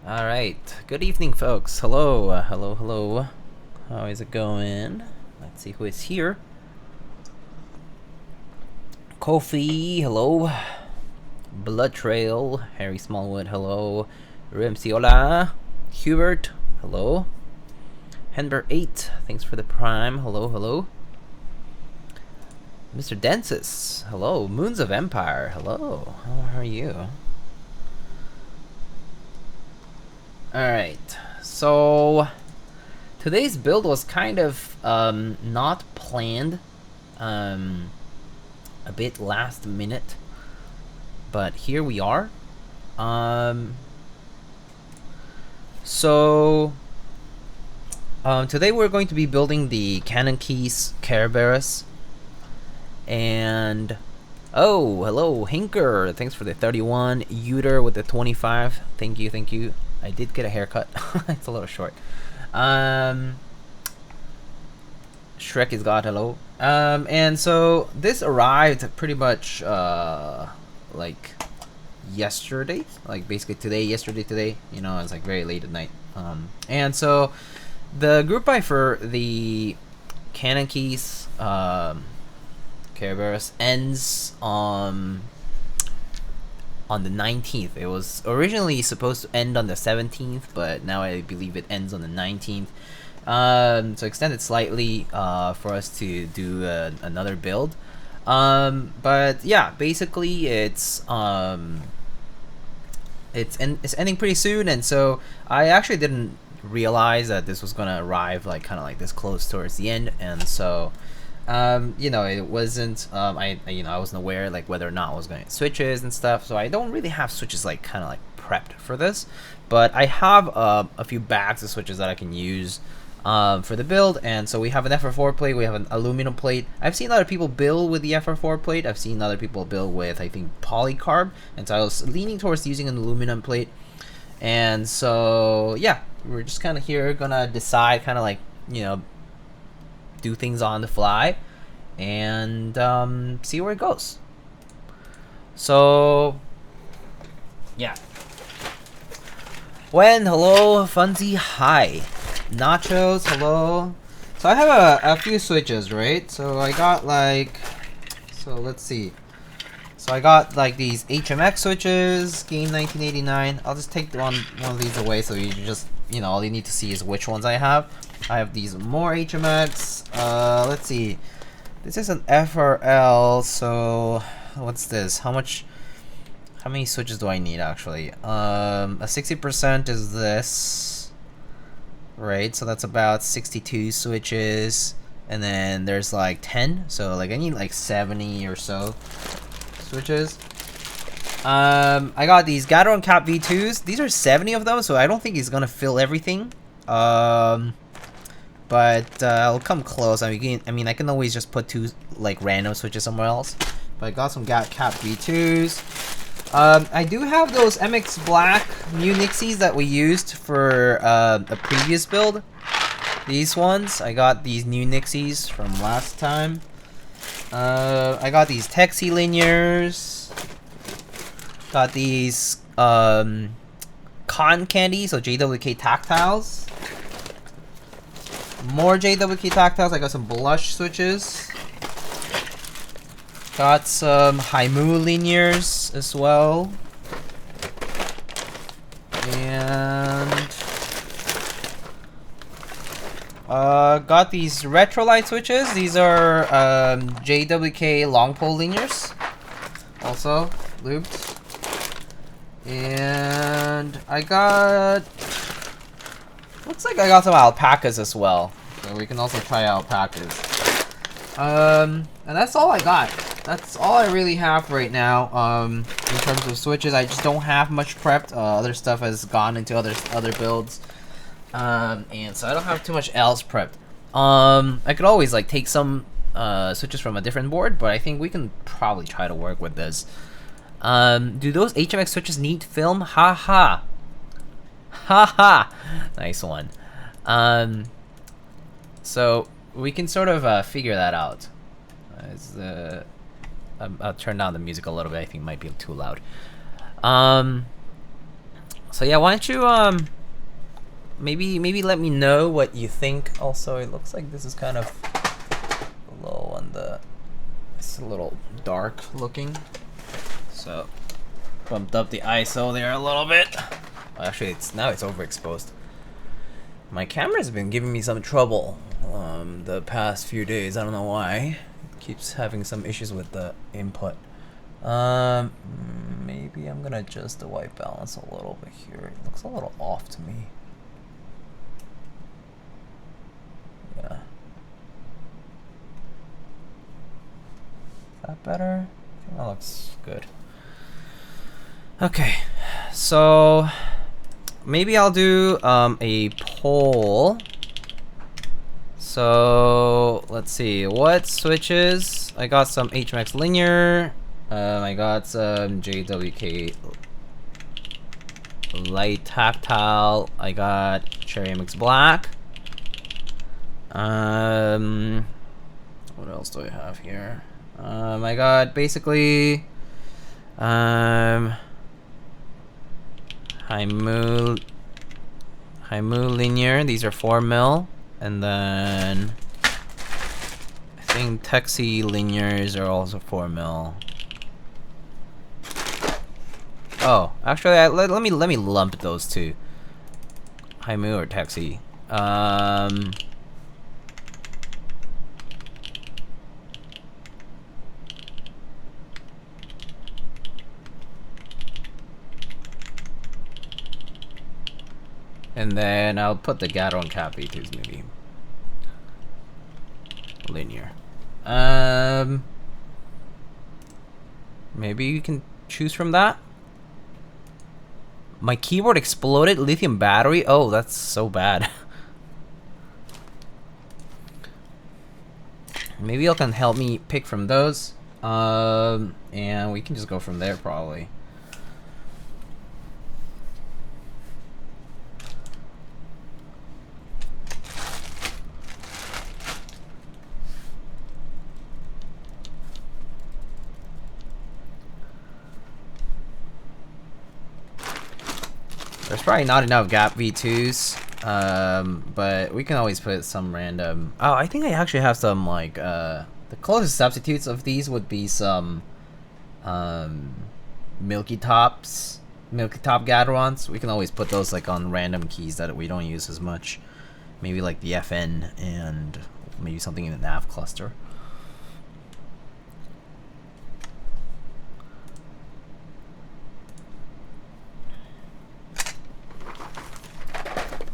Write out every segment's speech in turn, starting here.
Alright, good evening folks. Hello, hello. How is it going? Let's see who is here. Kofi, hello. Blood Trail, Harry Smallwood, hello. Rimsey, hola. Hubert, hello. Henber8, thanks for the prime, hello. Mr. Densis, hello. Moons of Empire, hello. How are you? Alright, so today's build was kind of not planned, a bit last minute, but here we are. Today we're going to be building the CannonKeys Cerberus, and oh, hello Hinker, thanks for the 31. Uter with the 25, thank you. I did get a haircut. It's a little short. Shrek is God, hello. And so this arrived pretty much like yesterday, like basically today. You know, it's like very late at night. And so the group buy for the CannonKeys Cerberus ends on the 19th. It was originally supposed to end on the 17th, but now I believe it ends on the 19th. So extended slightly for us to do another build. But yeah, basically it's ending pretty soon, and so I actually didn't realize that this was gonna arrive like kind of like this close towards the end, and so you know, it wasn't I wasn't aware like whether or not I was going to get switches and stuff, so I don't really have switches like kind of like prepped for this, but I have a few bags of switches that I can use for the build. And so we have an FR4 plate, we have an aluminum plate. I've seen other people build with the FR4 plate, I've seen other people build with, I think, polycarb, and so I was leaning towards using an aluminum plate. And so yeah, we're just kind of here gonna decide, kind of like, you know, do things on the fly and see where it goes. So yeah, hello. Funzy, hi. Nachos, hello. So I have a few switches, right? So I got like, so let's see, so I got like these HMX switches, game 1989. I'll just take one of these away, so you just, you know, all you need to see is which ones I have. I have these more HMX. Let's see. This is an FRL, so what's this? How many switches do I need actually? A 60% is this. Right, so that's about 62 switches. And then there's like 10, so like I need like 70 or so switches. I got these Gateron Cap V2s. These are 70 of them, so I don't think he's gonna fill everything. But I'll come close. I mean, I can always just put two like random switches somewhere else. But I got some Cap V2s. I do have those MX Black new Nixies that we used for a previous build. These ones, I got these new Nixies from last time. I got these Texi linears. Got these cotton candy, so JWK tactiles. More JWK tactiles. I got some blush switches. Got some Haimu linears as well. And got these Retrolight switches. These are JWK long pole linears. Also, lubed. And I got, looks like I got some alpacas as well, so we can also try alpacas. And that's all I got. That's all I really have right now. In terms of switches, I just don't have much prepped. Other stuff has gone into other builds, and so I don't have too much else prepped. I could always like take some switches from a different board, but I think we can probably try to work with this. Do those HMX switches need film? Haha. Haha. Nice one. So we can sort of figure that out. I'll turn down the music a little bit. I think it might be too loud. So yeah, why don't you maybe let me know what you think. Also, it looks like this is kind of low on the. It's a little dark looking, so bumped up the ISO there a little bit. Actually, it's overexposed. My camera's been giving me some trouble the past few days. I don't know why. It keeps having some issues with the input. Maybe I'm gonna adjust the white balance a little bit here. It looks a little off to me. Yeah. Is that better? I think that looks good. Okay, so maybe I'll do a poll. So let's see what switches. I got some HMX linear. I got some JWK light tactile. I got Cherry MX black. What else do I have here? I got basically Haimu linear. These are 4 mil, and then I think Texi linears are also 4 mil. Oh, actually, let me lump those two. Haimu or Texi. And then I'll put the Gateron cap V2s maybe linear. Maybe you can choose from that. My keyboard exploded. Lithium battery. Oh, that's so bad. Maybe you can help me pick from those. And we can just go from there probably. There's probably not enough gap V2s, but we can always put some random. Oh, I think I actually have some like the closest substitutes of these would be some Milky Top Gaterons. We can always put those like on random keys that we don't use as much. Maybe like the FN and maybe something in the nav cluster.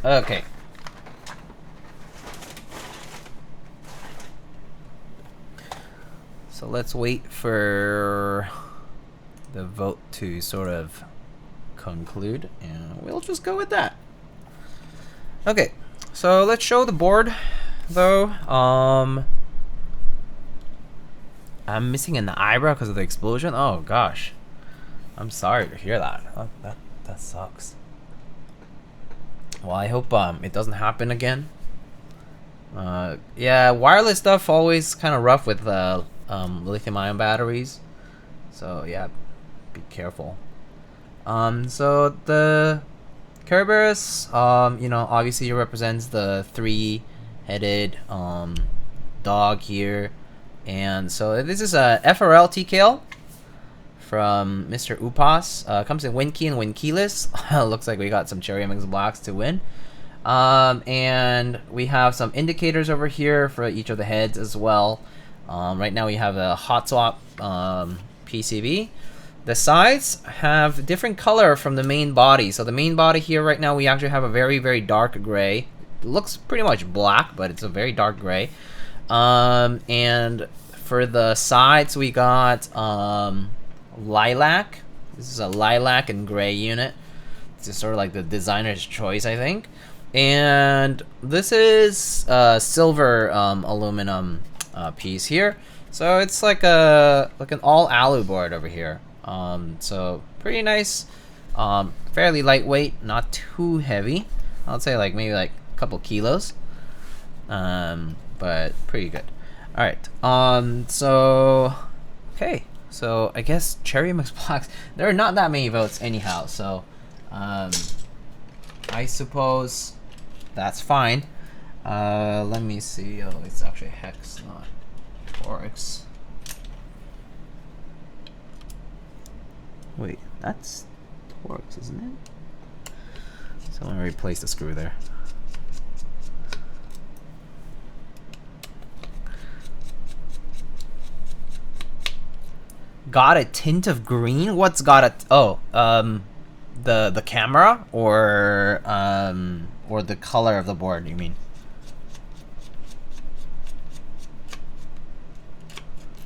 Okay. So let's wait for the vote to sort of conclude, and we'll just go with that. Okay, so let's show the board, though. I'm missing an eyebrow because of the explosion. Oh gosh, I'm sorry to hear that. Oh, that sucks. Well, I hope it doesn't happen again. Yeah, wireless stuff always kind of rough with lithium-ion batteries. So yeah, be careful. So the Cerberus, you know, obviously represents the 3-headed dog here, and so this is a FRL TKL from Mr. Upas. Comes in win key and win keyless. Looks like we got some Cherry MX blocks to win. And we have some indicators over here for each of the heads as well. Right now we have a hot swap PCB. The sides have different color from the main body. So the main body here right now we actually have a very, very dark gray. It looks pretty much black, but it's a very dark gray. And for the sides we got lilac. This is a lilac and gray unit. This is sort of like the designer's choice, I think. And this is silver aluminum piece here. So it's like an all alu board over here. So pretty nice. Fairly lightweight, not too heavy. I'd say like maybe like a couple kilos. But pretty good. All right. So okay. So I guess Cherry MX blocks. There are not that many votes anyhow. So I suppose that's fine. Let me see. Oh, it's actually hex, not torx. Wait, that's torx, isn't it? So let me replace the screw there. Got a tint of green? What's got a the camera or the color of the board, you mean?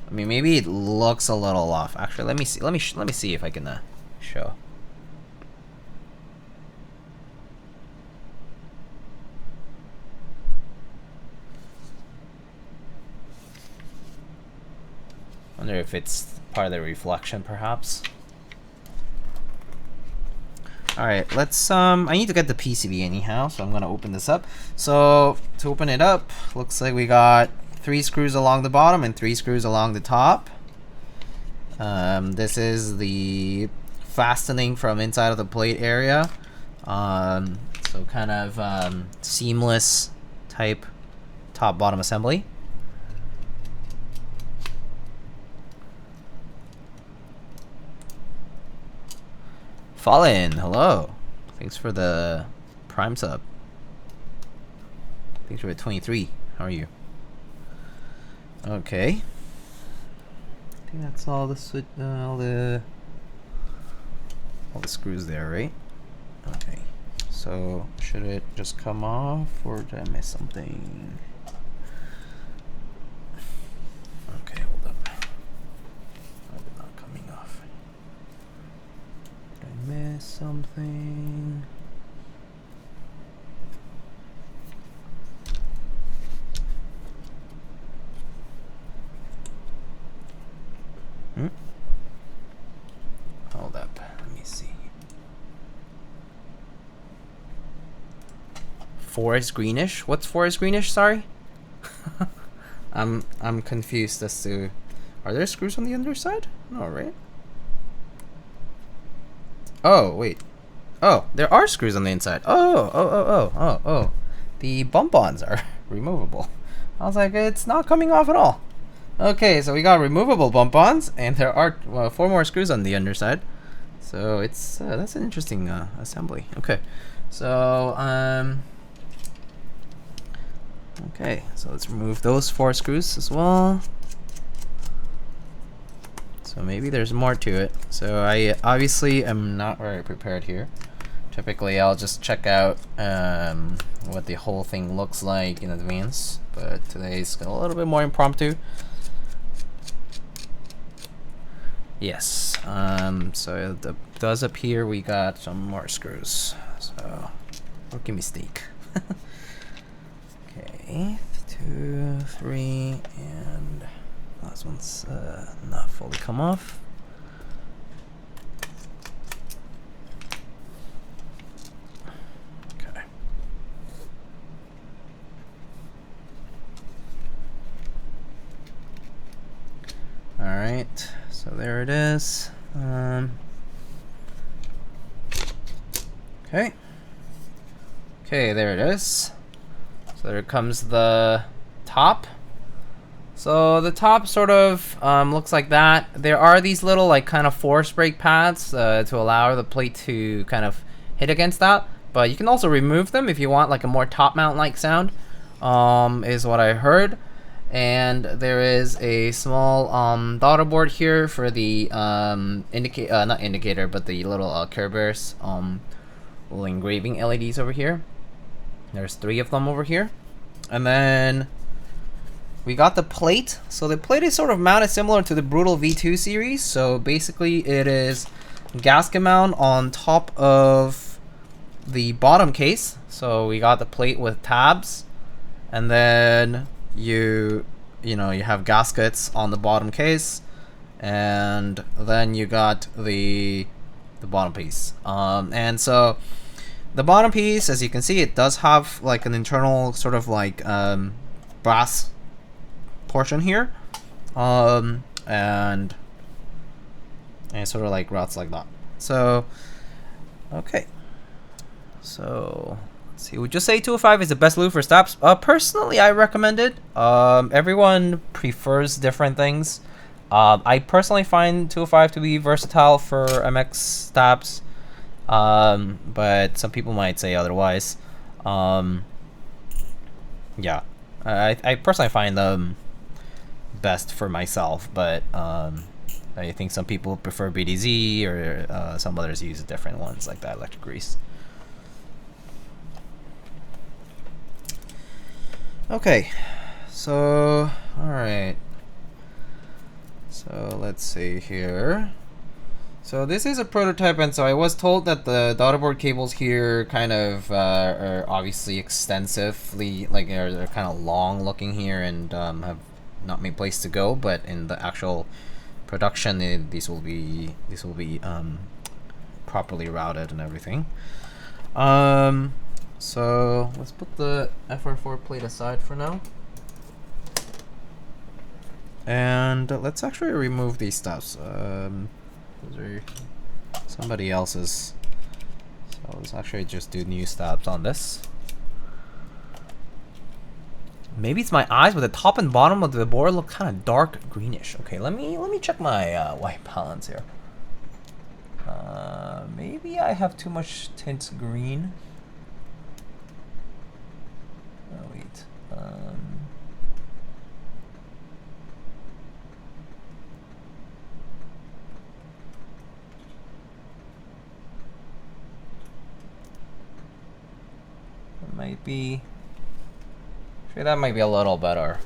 I mean, maybe it looks a little off. Actually, let me see. Let me see if I can show. Wonder if it's part of the reflection, perhaps. All right, let's. I need to get the PCB anyhow, so I'm gonna open this up. So to open it up, looks like we got 3 screws along the bottom and 3 screws along the top. This is the fastening from inside of the plate area. So kind of seamless type top bottom assembly. Fallen, hello. Thanks for the Prime sub. Thanks for the 23. How are you? Okay. I think that's all the screws there, right? Okay. So should it just come off, or did I miss something? Okay, hold up. Oh, they're not coming off. Did I miss something? Hold up. Let me see. Forest greenish? What's forest greenish? Sorry. I'm confused as to. Are there screws on the underside? No, right? Oh wait. Oh, there are screws on the inside. Oh. The bump-ons are removable. I was like, it's not coming off at all. Okay, so we got removable bump-ons, and there are 4 more screws on the underside. So it's that's an interesting assembly. Okay, so okay, so let's remove those 4 screws as well. So maybe there's more to it. So I obviously am not very prepared here. Typically, I'll just check out what the whole thing looks like in advance, but today's a little bit more impromptu. Yes, so it does appear we got some more screws. So, rookie mistake. Okay, 2, 3, and last one's not fully come off. Okay. All right. So there it is. Okay. Okay, there it is. So there comes the top. So the top sort of looks like that. There are these little like kind of force brake pads to allow the plate to kind of hit against that. But you can also remove them if you want like a more top mount like sound, is what I heard. And there is a small daughter board here for the not indicator, but the little Cerberus little engraving LEDs over here. There's 3 of them over here. And then we got the plate. So the plate is sort of mounted similar to the Brutal V2 series. So basically it is gasket mount on top of the bottom case. So we got the plate with tabs, and then you have gaskets on the bottom case, and then you got the bottom piece. And so the bottom piece, as you can see, it does have like an internal sort of like brass portion here, and sort of like routes like that. So okay, So let's see. Would you say 205 is the best lube for stops? Personally, I recommend it. Everyone prefers different things. I personally find 205 to be versatile for MX stops, but some people might say otherwise. Yeah, I personally find them best for myself, but I think some people prefer BDZ, or some others use different ones like that electric grease. Okay, so alright, so let's see here. So this is a prototype, and so I was told that the daughterboard cables here kind of are obviously extensively, like they're kind of long looking here, and have not many place to go, but in the actual production these will be properly routed and everything. So let's put the FR4 plate aside for now, and let's actually remove these stuffs. Those are somebody else's, so let's actually just do new stabs on this. Maybe it's my eyes, but the top and bottom of the board look kind of dark greenish. Okay, let me check my white balance here. Maybe I have too much tint green. Oh wait. It might be. Sure, that might be a little better.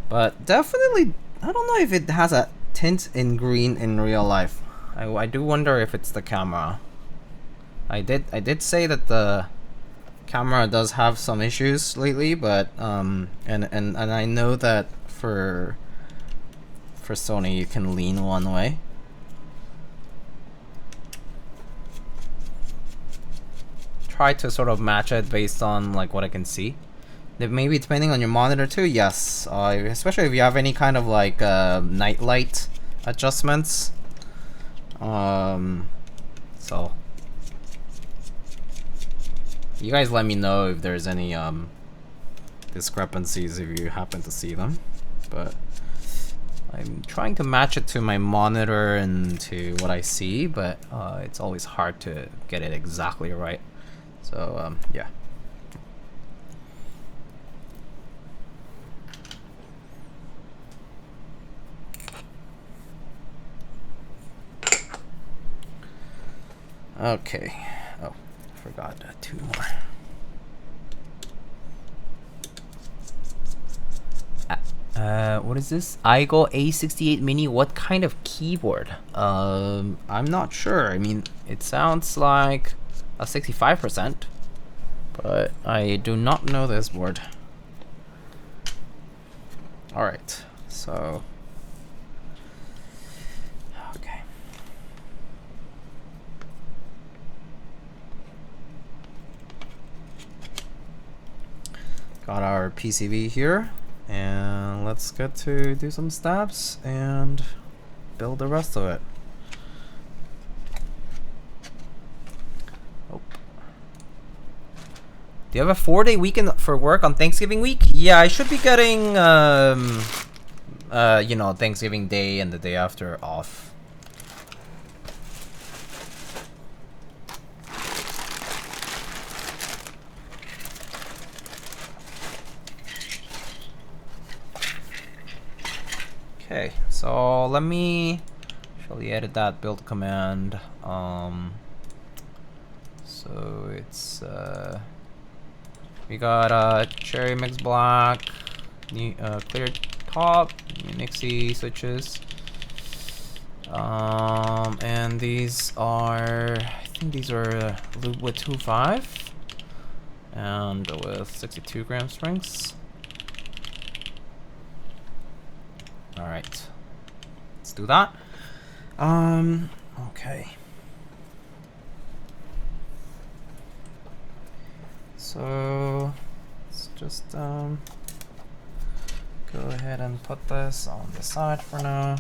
But definitely, I don't know if it has a tint in green in real life. I do wonder if it's the camera. I did say that the camera does have some issues lately, but and I know that for Sony you can lean one way. Try to sort of match it based on like what I can see. Maybe depending on your monitor too, yes. Especially if you have any kind of like night light adjustments. So you guys let me know if there's any discrepancies if you happen to see them. But I'm trying to match it to my monitor and to what I see, but it's always hard to get it exactly right. So yeah. Okay. Oh, I forgot two more. What is this? iGo A68 Mini. What kind of keyboard? I'm not sure. I mean, it sounds like a 65%, but I do not know this board. All right, so okay. Got our PCB here, and let's get to do some stabs and build the rest of it. Do you have a 4-day weekend for work on Thanksgiving week? Yeah, I should be getting, you know, Thanksgiving Day and the day after off. Okay, so let me actually edit that build command. So it's we got cherry mix black, clear top, Nixie switches, and these are, I think these are lube with 2.5 and with 62 gram strings. All right, let's do that. Okay. So let's just go ahead and put this on the side for now.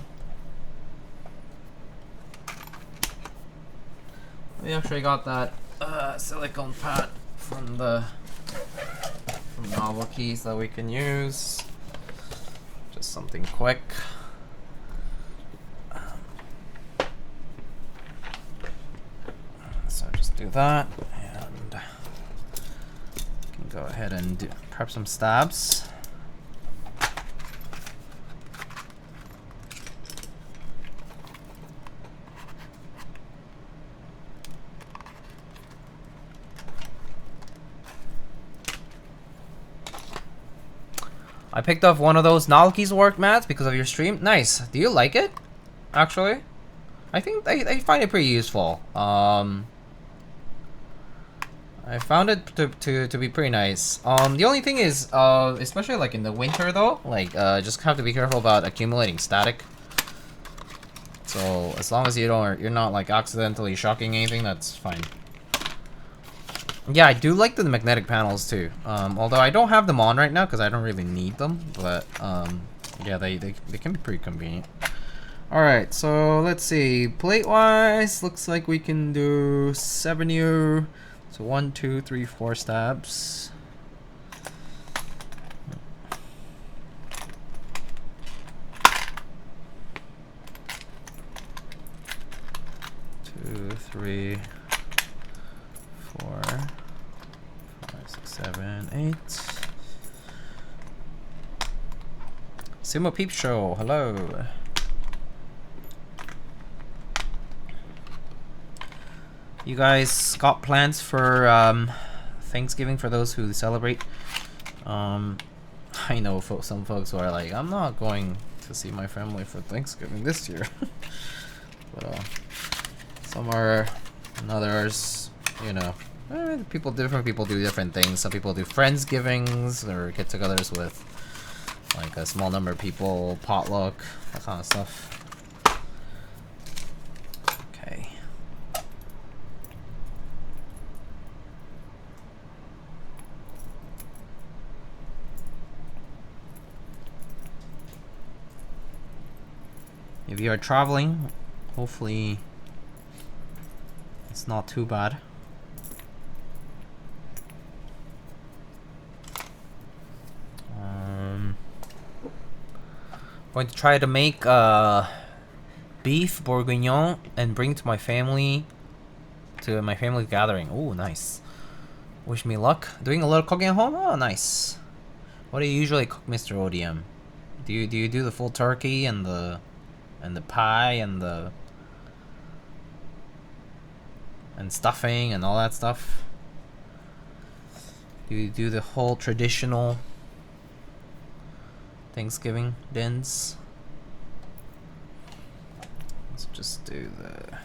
We actually got that silicone pad from Novel Keys that we can use. Just something quick. So just do that, and can go ahead and prep some stabs. I picked up one of those Novel Keys work mats because of your stream. Nice. Do you like it? Actually, I think I find it pretty useful. I found it to be pretty nice. The only thing is, especially like in the winter though, like just have to be careful about accumulating static. So as long as you're not like accidentally shocking anything, that's fine. Yeah, I do like the magnetic panels too. Although I don't have them on right now because I don't really need them, but yeah, they can be pretty convenient. All right, so let's see. Plate wise, looks like we can do 7U. So 1, 2, 3, 4 stabs. Two, 3, 4, 5, 6, 7, 8. Sumo Peep Show, hello. You guys got plans for Thanksgiving for those who celebrate? I know some folks who are like, I'm not going to see my family for Thanksgiving this year. But some are, and others, you know, different people do different things. Some people do Friendsgivings or get-togethers with like a small number of people, potluck, that kind of stuff. Okay. If you are traveling, hopefully it's not too bad. Going to try to make beef bourguignon and bring to my family gathering. Oh, nice. Wish me luck. Doing a little cooking at home? Oh, nice. What do you usually cook, Mr. ODM? Do you do the full turkey and the pie and stuffing and all that stuff? Do you do the whole traditional Thanksgiving dinners? Let's just do the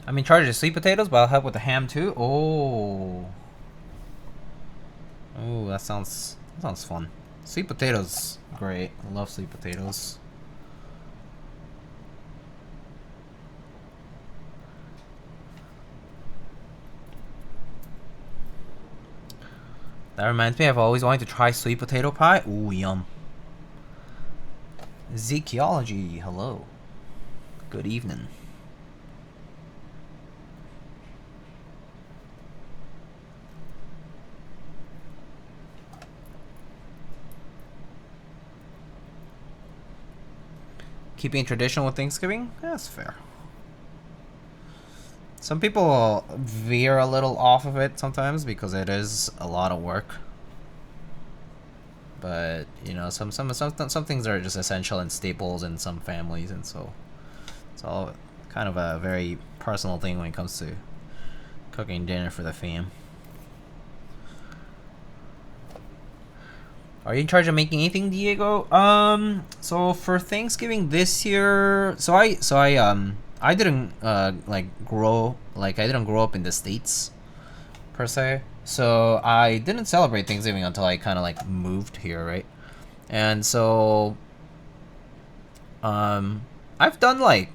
I'm in charge of sweet potatoes, but I'll help with the ham too. Oh, that sounds fun. Sweet potatoes, great. I love sweet potatoes. That reminds me, I've always wanted to try sweet potato pie. Ooh, yum. Zekeology, hello. Good evening. Keeping tradition with Thanksgiving? That's fair. Some people veer a little off of it sometimes because it is a lot of work. But you know, some things are just essential and staples in some families, and so it's all kind of a very personal thing when it comes to cooking dinner for the fam. Are you in charge of making anything, Diego? So for Thanksgiving this year, I didn't I didn't grow up in the States per se. So I didn't celebrate Thanksgiving until I kind of like moved here, right? And so I've done like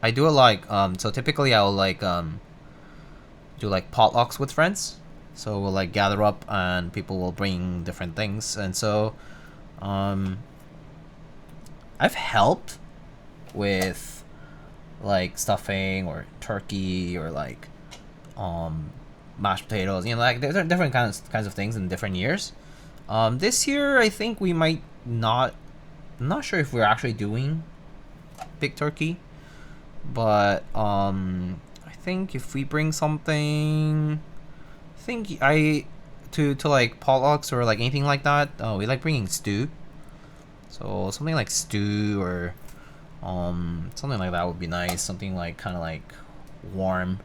I do a like so typically I'll like do like potlucks with friends. So we'll like gather up and people will bring different things, and so um I've helped with like stuffing or turkey or like um mashed potatoes, you know, like there's different kinds of things in different years. This year I think we might not, I'm not sure if we're actually doing big turkey, but I think if we bring something, I think I to like potlucks or like anything like that, we like bringing stew. So something like stew or something like that would be nice. Something like kind of like warm.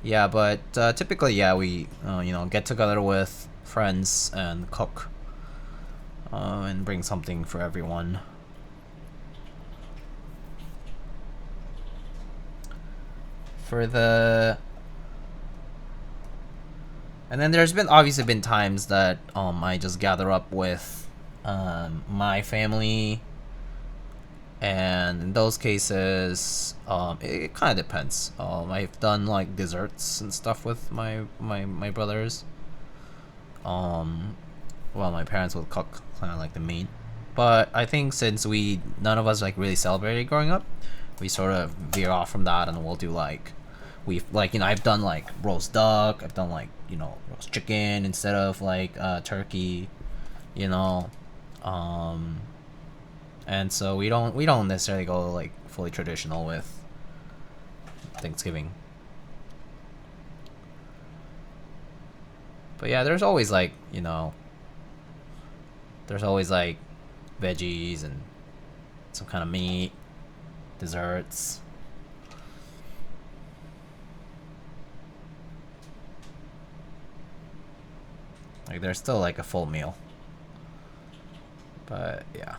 Yeah, but typically, yeah, we you know, get together with friends and cook and bring something for everyone. For the And then there's been obviously been times that I just gather up with my family, and in those cases it kind of depends. I've done like desserts and stuff with my brothers. Well, my parents would cook kind of like the meat, but I think since we none of us like really celebrated growing up, we sort of veer off from that, and we'll do like we've like, you know, I've done like roast duck, I've done like, you know, roast chicken instead of like turkey, you know, and so we don't necessarily go like fully traditional with Thanksgiving. But yeah, there's always like, you know, there's always like veggies and some kind of meat, desserts. Like there's still like a full meal. But yeah.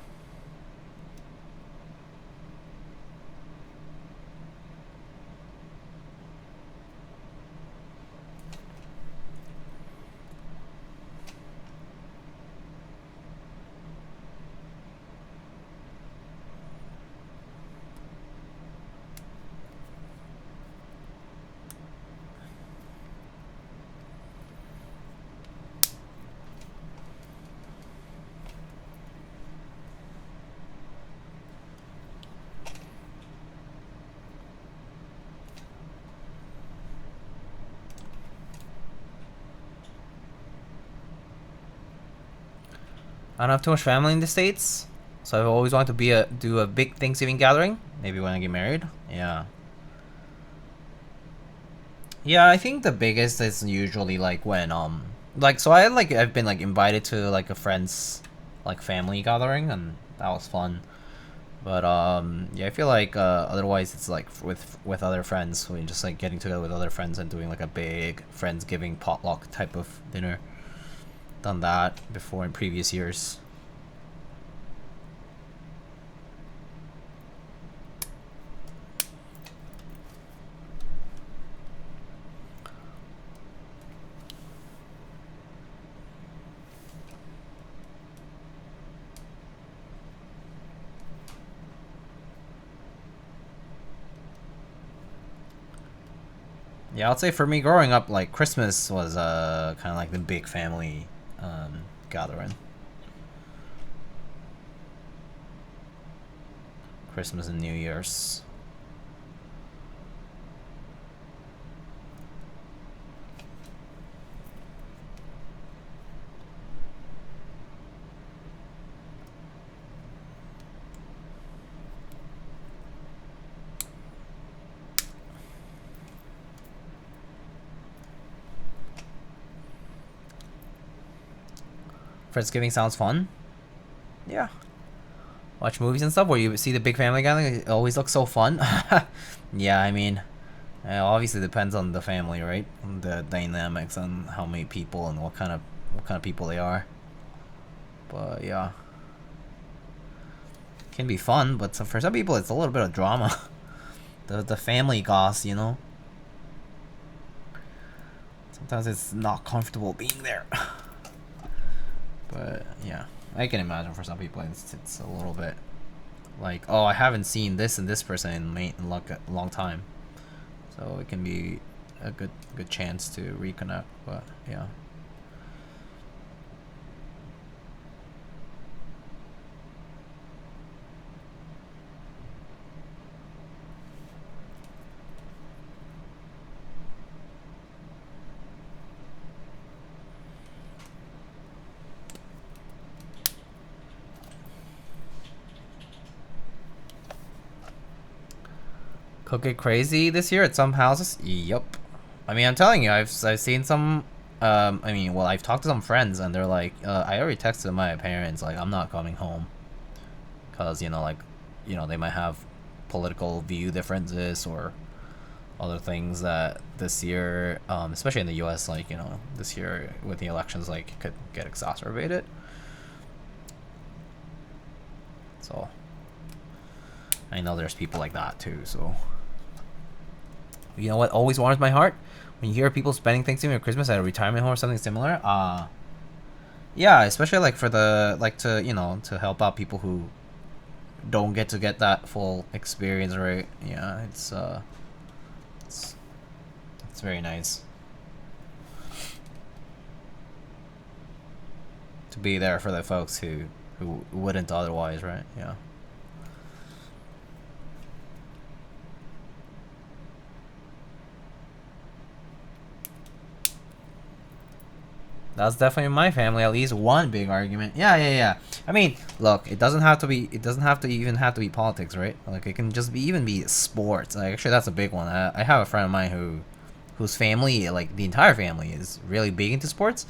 I don't have too much family in the States, so I've always wanted to do a big Thanksgiving gathering. Maybe when I get married. Yeah. Yeah, I think the biggest is usually like when like, so I've been like invited to like a friend's like family gathering, and that was fun. But yeah, I feel like otherwise it's like with other friends, we just like getting together with other friends and doing like a big friendsgiving potluck type of dinner. Done that before in previous years. Yeah, I'd say for me growing up, like Christmas was kind of like the big family gathering. Christmas and New Year's. Friendsgiving sounds fun. Yeah. Watch movies and stuff where you see the big family gathering. It always looks so fun. Yeah, I mean, it obviously depends on the family, right? On the dynamics and how many people and what kind of people they are. But yeah, can be fun. But for some people, it's a little bit of drama. The family goss, you know. sometimes it's not comfortable being there. But yeah, I can imagine for some people it's a little bit like, oh, I haven't seen this and this person in a long time, so it can be a good chance to reconnect. But yeah. Cook it crazy this year at some houses? Yup. I mean, I'm telling you, I've seen some. I mean, well, I've talked to some friends, and they're like, I already texted my parents, like, I'm not coming home, cause you know, like, you know, they might have political view differences or other things that this year, especially in the U.S., like, you know, this year with the elections, like, could get exacerbated. So I know there's people like that too. So. You know what always warms my heart? When you hear people spending Thanksgiving or Christmas at a retirement home or something similar. Yeah, especially like for the, like, to, you know, to help out people who don't get that full experience, right? Yeah, it's very nice to be there for the folks who wouldn't otherwise, right? Yeah. That's definitely my family. At least one big argument. Yeah. I mean, look, it doesn't have to be. It doesn't have to even have to be politics, right? Like, it can just be even be sports. Like, actually, that's a big one. I have a friend of mine whose family, like the entire family, is really big into sports,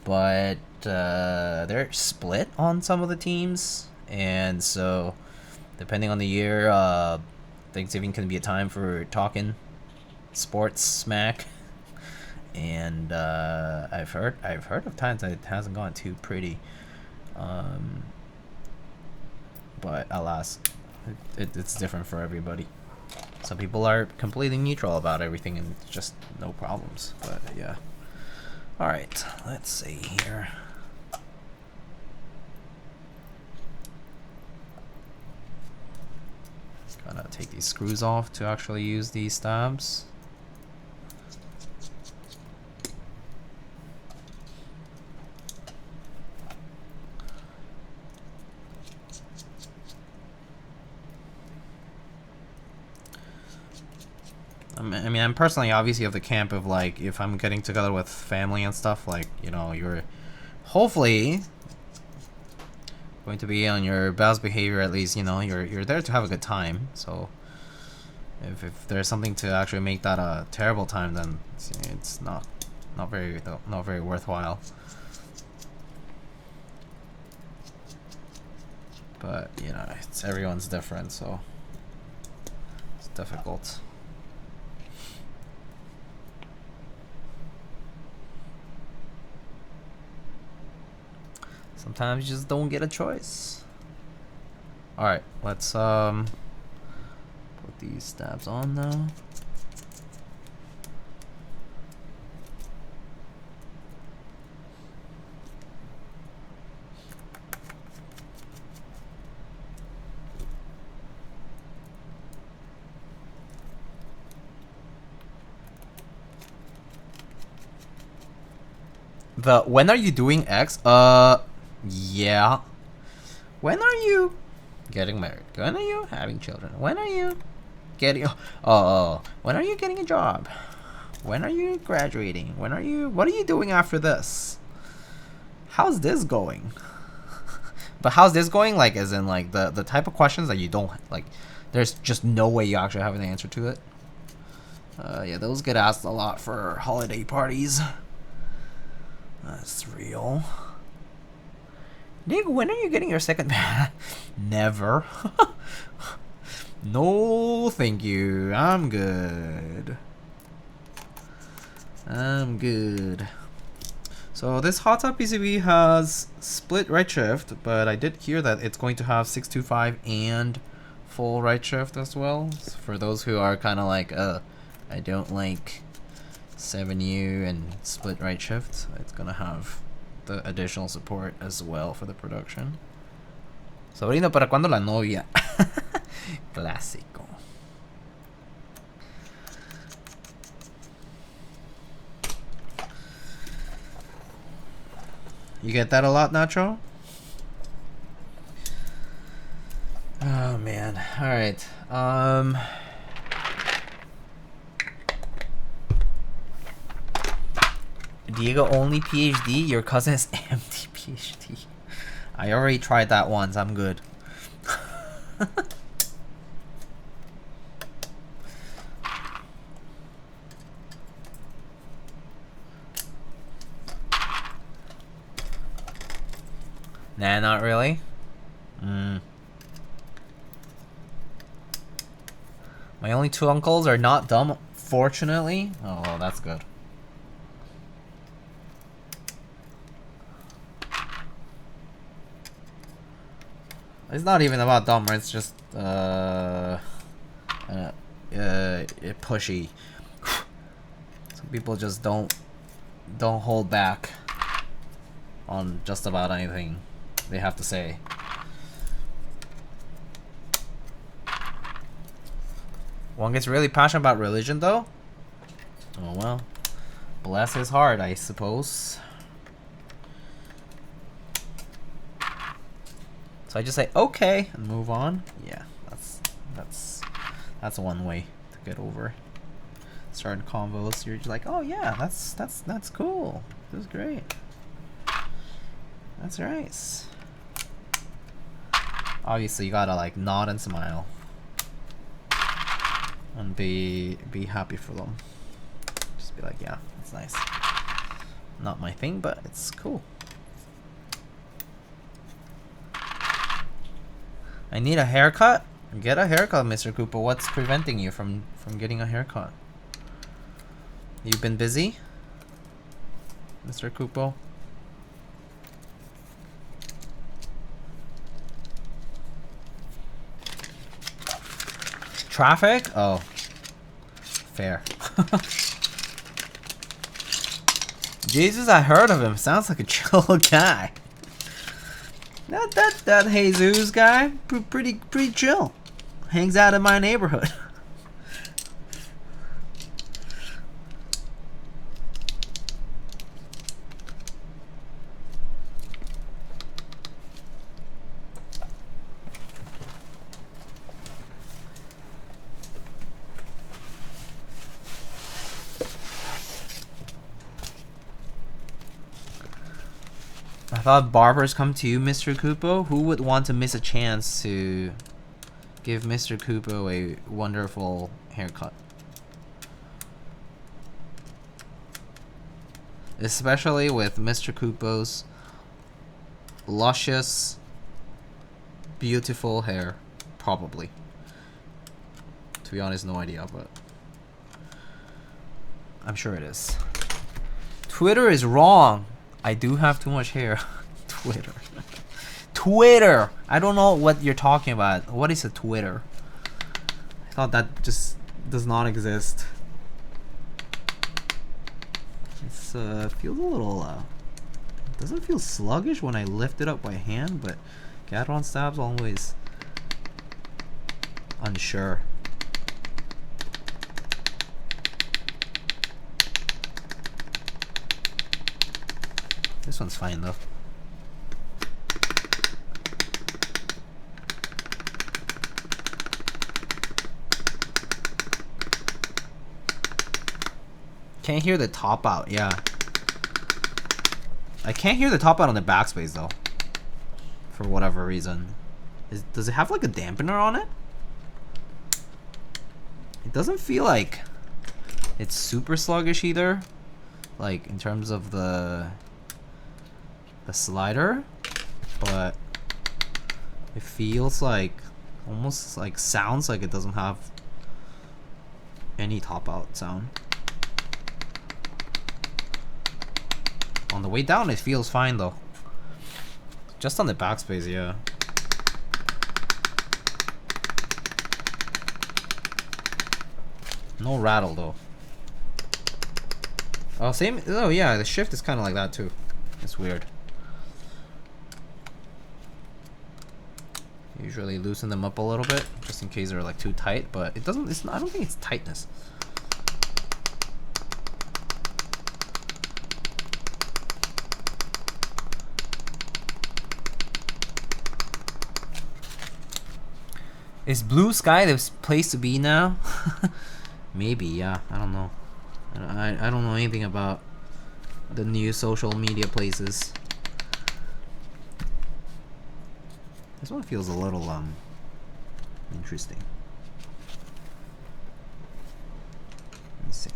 but they're split on some of the teams, and so depending on the year, Thanksgiving can be a time for talking sports smack. And I've heard of times that it hasn't gone too pretty, but alas, it's different for everybody. Some people are completely neutral about everything and just no problems. But yeah. All right, let's see here. Gotta take these screws off to actually use these stabs. I mean, I'm personally obviously of the camp of, like, if I'm getting together with family and stuff, like, you know, you're hopefully going to be on your best behavior, at least, you know, you're there to have a good time. So if there's something to actually make that a terrible time, then it's not very worthwhile. But, you know, everyone's different, so it's difficult. Sometimes you just don't get a choice. Alright, let's put these stabs on now. When are you doing X? Yeah. When are you getting married? When are you having children? When are you getting... when are you getting a job? When are you graduating? What are you doing after this? How's this going? But how's this going? Like, as in, like, the type of questions that you don't, like, there's just no way you actually have an answer to it. Yeah, those get asked a lot for holiday parties. That's real. Nick, when are you getting your second? Never. No, thank you. I'm good. So this hot tub PCB has split right shift, but I did hear that it's going to have 625 and full right shift as well. So for those who are kind of like, I don't like 7U and split right shift. So it's gonna have the additional support as well for the production. Sobrino, ¿para cuándo la novia? Clásico. You get that a lot, Nacho? Oh man. Alright. Diego only PhD? Your cousin is empty PhD. I already tried that once. I'm good. Nah, not really. My only two uncles are not dumb, fortunately. Oh, well, that's good. It's not even about dumb, it's just pushy. Some people just don't hold back on just about anything they have to say. One gets really passionate about religion though? Oh well. Bless his heart, I suppose. So I just say okay and move on. Yeah, that's one way to get over certain convos. You're just like, oh yeah, that's cool. This is great. That's nice. Obviously, you gotta like nod and smile and be happy for them. Just be like, yeah, it's nice. Not my thing, but it's cool. I need a haircut? Get a haircut, Mr. Koopa. What's preventing you from getting a haircut? You've been busy, Mr. Koopa? Traffic? Oh. Fair. Jesus, I heard of him. Sounds like a chill guy. That Jesus guy, pretty chill. Hangs out in my neighborhood. I thought barbers come to you, Mr. Kupo. Who would want to miss a chance to give Mr. Kupo a wonderful haircut? Especially with Mr. Kupo's luscious, beautiful hair. Probably. To be honest, no idea, but I'm sure it is. Twitter is wrong. I do have too much hair. Twitter. Twitter! I don't know what you're talking about. What is a Twitter? I thought that just does not exist. It's feels a little doesn't feel sluggish when I lift it up by hand, but Gateron stabs always unsure. This one's fine though. Can't hear the top out, yeah. I can't hear the top out on the backspace though. For whatever reason. Does it have like a dampener on it? It doesn't feel like it's super sluggish either. Like in terms of the slider, but it feels like almost like sounds like it doesn't have any top out sound. On the way down it feels fine though. Just on the backspace, yeah. No rattle though. Oh, same. Oh, yeah, the shift is kind of like that too. It's weird. Usually loosen them up a little bit, just in case they're like too tight. But it doesn't. It's. I don't think it's tightness. Is Blue Sky the place to be now? Maybe, yeah. I don't know. I don't know anything about the new social media places. This one feels a little interesting. Let me see.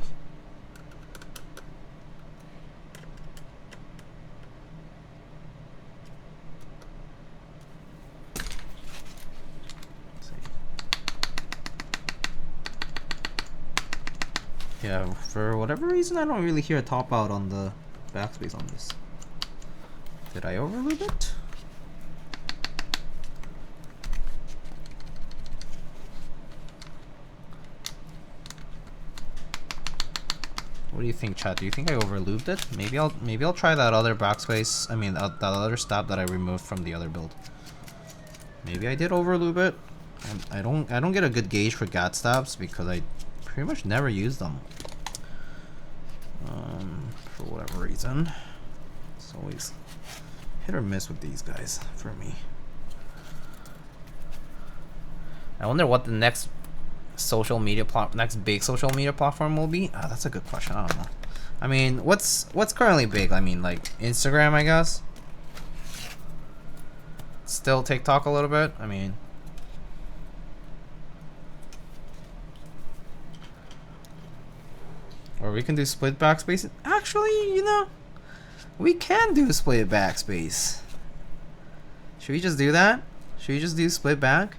Yeah, for whatever reason, I don't really hear a top out on the backspace on this. Did I overloop it? What do you think, chat? Do you think I overlooped it? Maybe I'll try that other backspace. I mean, that other stab that I removed from the other build. Maybe I did overloop it. I don't get a good gauge for gat stabs because I pretty much never use them. For whatever reason, it's always hit or miss with these guys for me. I wonder what the next big social media platform will be. That's a good question. I don't know. I mean, what's currently big? I mean, like Instagram, I guess. Still TikTok a little bit. I mean, or we can do split backspace. Actually, you know, we can do split backspace. Should we just do that? Should we just do split back?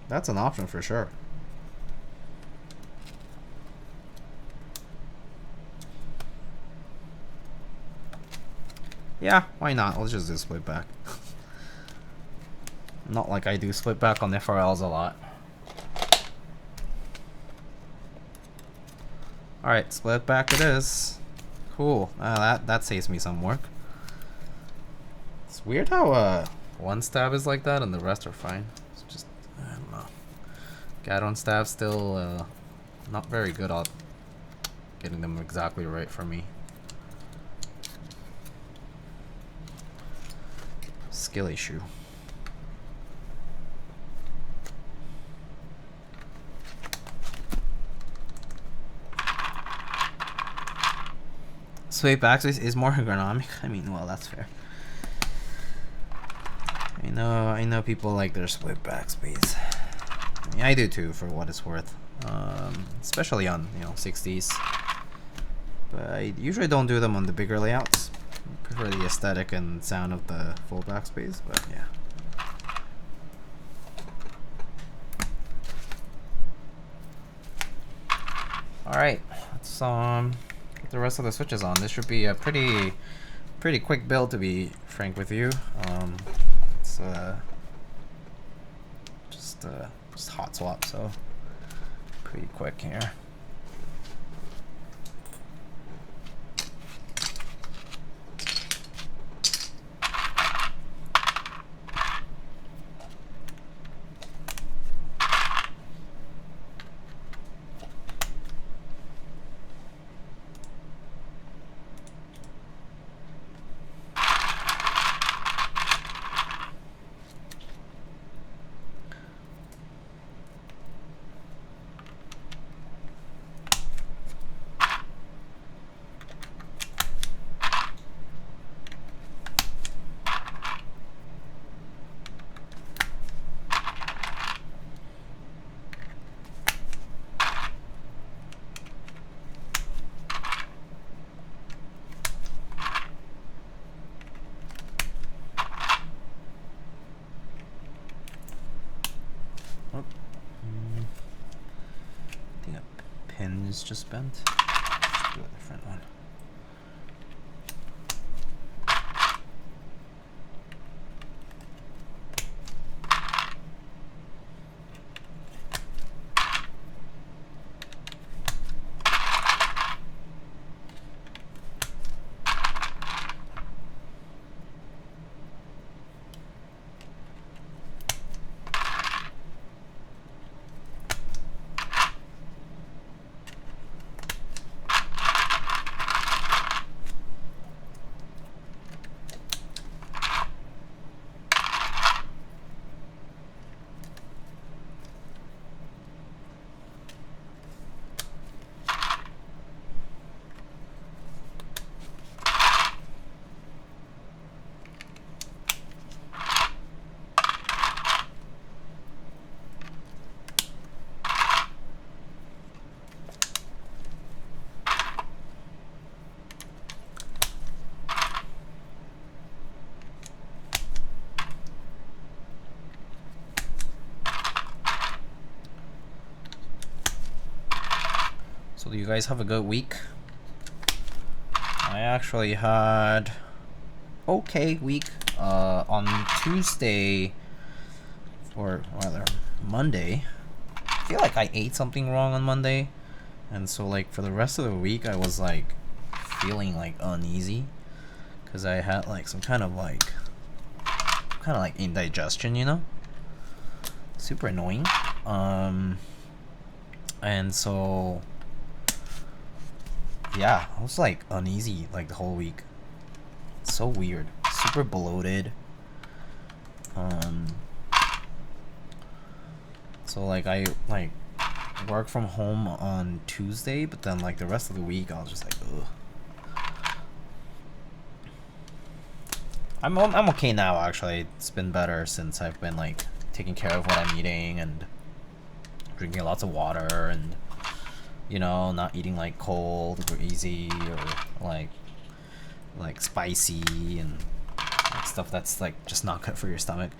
That's an option for sure. Yeah, why not? Let's just do split back. Not like I do split back on FRLs a lot. Alright, split back it is. Cool. That saves me some work. It's weird how one stab is like that and the rest are fine. It's just, I don't know. Gateron stab still not very good at getting them exactly right for me. Skill issue. Sway backspace is more ergonomic. I mean, well, that's fair. I know people like their split backspace. I mean, I do too, for what it's worth. Especially on 60s. But I usually don't do them on the bigger layouts. I prefer the aesthetic and sound of the full backspace, but yeah. Alright, let's get the rest of the switches on. This should be a pretty quick build, to be frank with you. It's just hot swap, so pretty quick here. Is just bent. Let's do a different one. So do you guys have a good week? I actually had okay week. On Tuesday, or rather Monday, I feel like I ate something wrong on Monday, and so like for the rest of the week I was like feeling like uneasy because I had like some kind of like indigestion, you know, super annoying. And so yeah, I was like uneasy like the whole week. It's so weird, super bloated. So like I like work from home on Tuesday, but then like the rest of the week I was just like, ugh. I'm okay now actually. It's been better since I've been like taking care of what I'm eating and drinking lots of water and, you know, not eating like cold or easy or like spicy and like stuff that's like just not good for your stomach.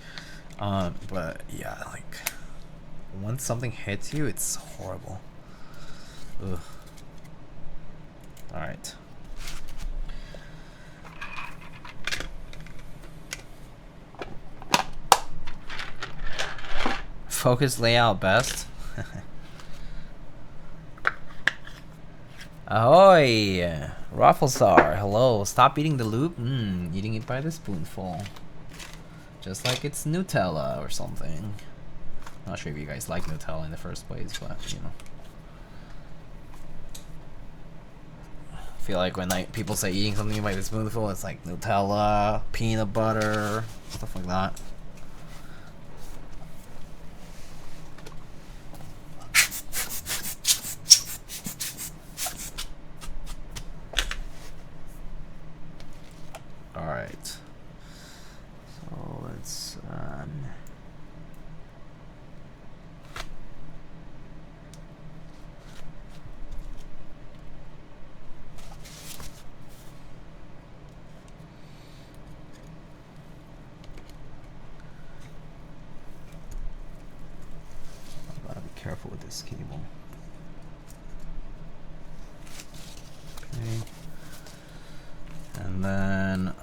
But yeah, like once something hits you, it's horrible. Ugh. All right. Focus layout best. Ahoy! Rafflestar, hello. Stop eating the lube? Eating it by the spoonful. Just like it's Nutella or something. Not sure if you guys like Nutella in the first place, but you know. I feel like when people say eating something by the spoonful, it's like Nutella, peanut butter, stuff like that. Alright. So let's gotta be careful with this cable. Okay. And then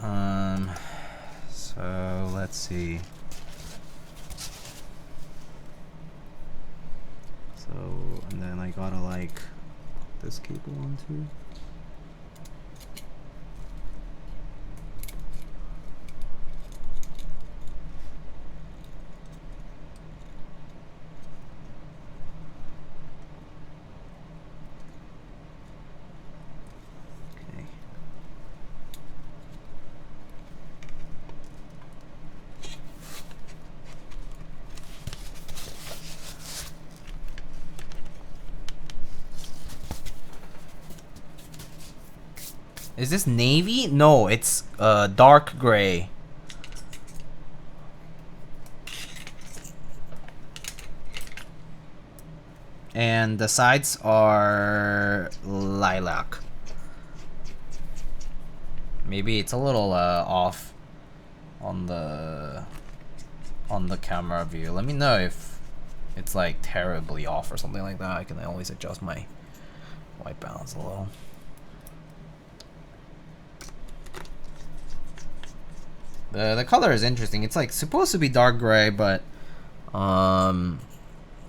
so let's see. So and then I gotta like put this cable on too. Is this navy? No, it's dark gray. And the sides are lilac. Maybe it's a little off on the camera view. Let me know if it's like terribly off or something like that. I can always adjust my white balance a little. The color is interesting. It's like supposed to be dark gray, but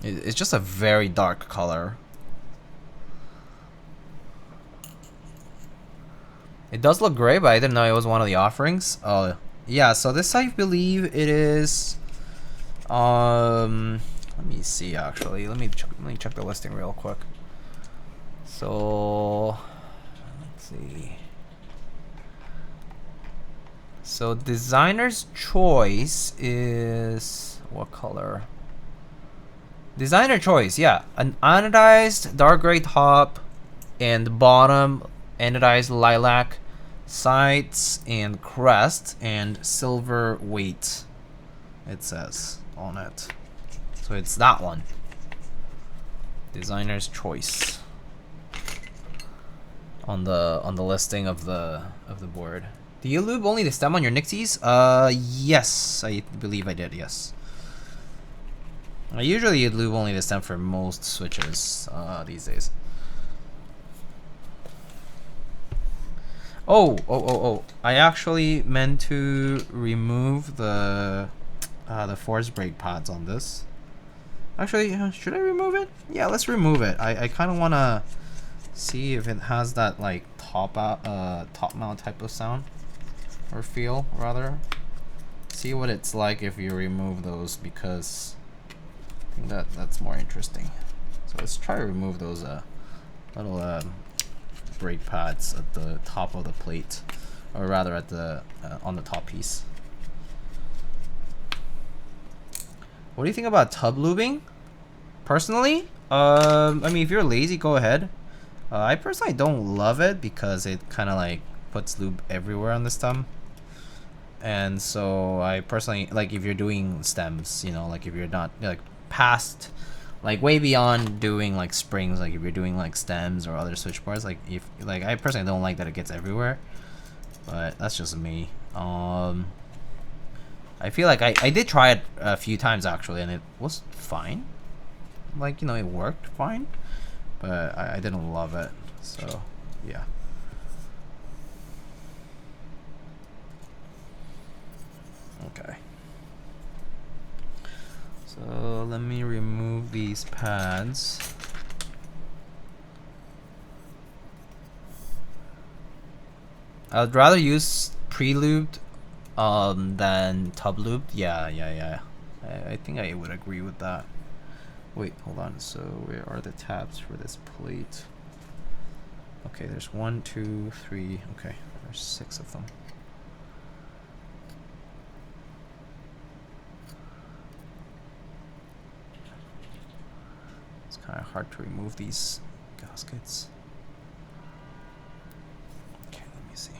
it's just a very dark color. It does look gray, but I didn't know it was one of the offerings. Oh yeah, so this I believe it is. Let me see actually. Let me check the listing real quick. So let's see. So designer's choice is what color? Designer choice, yeah, an anodized dark gray top and bottom anodized lilac, sides and crest and silver weight. It says on it, so it's that one. Designer's choice on the listing of the board. Do you lube only the stem on your Nixies? Yes, I believe I did, yes. I usually lube only the stem for most switches these days. Oh. I actually meant to remove the force brake pads on this. Actually, should I remove it? Yeah, let's remove it. I kind of want to see if it has that like top mount type of sound or feel, rather. See what it's like if you remove those, because I think that's more interesting. So let's try to remove those little brake pads at the top of the plate, or rather at the on the top piece. What do you think about tub lubing? Personally, I mean, if you're lazy, go ahead. I personally don't love it because it kind of like puts lube everywhere on the stem. And so I personally, like, if you're doing stems, you know, like if you're not like past, like way beyond doing like springs, like if you're doing like stems or other switch bars, like if like I personally don't like that it gets everywhere, but that's just me. I feel like I did try it a few times actually, and it was fine. Like, you know, it worked fine, but I didn't love it. So yeah. Okay. So let me remove these pads. I would rather use pre-lubed than tub lubed. Yeah. I think I would agree with that. Wait, hold on. So where are the tabs for this plate? Okay, there's 1, 2, 3. Okay, there's 6 of them. It's kind of hard to remove these gaskets. Okay, let me see.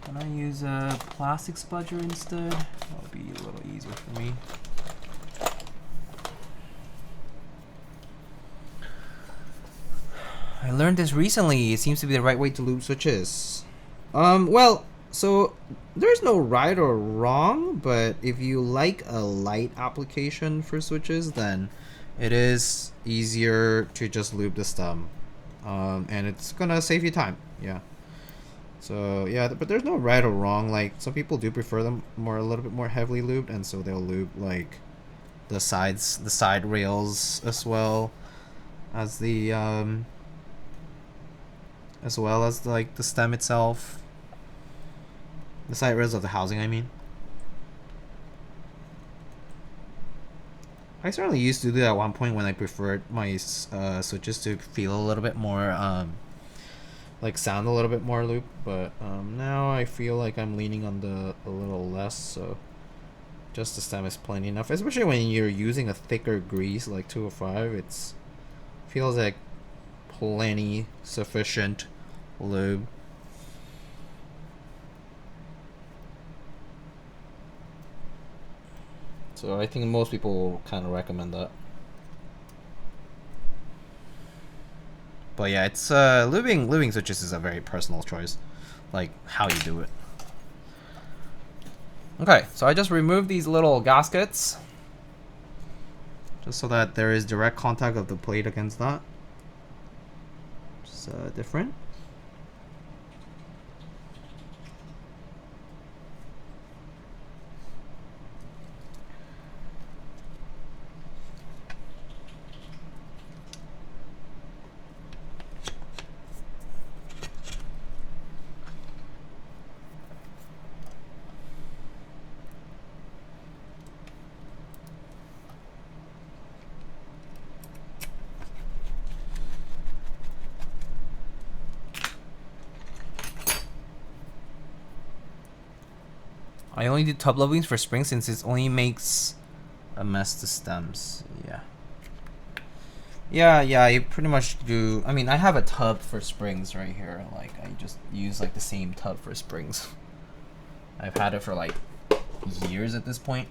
Can I use a plastic spudger instead? That'll be a little easier for me. I learned this recently. It seems to be the right way to lube switches. Well, so there's no right or wrong, but if you like a light application for switches, then it is easier to just lube the stem. And it's gonna save you time. Yeah. So yeah, but there's no right or wrong. Like, some people do prefer them a little bit more heavily lubed, and so they'll lube like the side rails as well as the like the stem itself, the side rails of the housing, I mean. I certainly used to do that at one point when I preferred my switches to feel a little bit more like sound a little bit more loop, but now I feel like I'm leaning on a little less, so just the stem is plenty enough, especially when you're using a thicker grease like 205. It's feels like plenty sufficient lube. So I think most people will kind of recommend that. But yeah, it's lubing switches is a very personal choice, like how you do it. Okay, so I just removed these little gaskets just so that there is direct contact of the plate against that. Just different. I only do tub lubings for springs since it only makes a mess to stems. Yeah, I pretty much do. I mean, I have a tub for springs right here. Like, I just use like the same tub for springs. I've had it for like years at this point.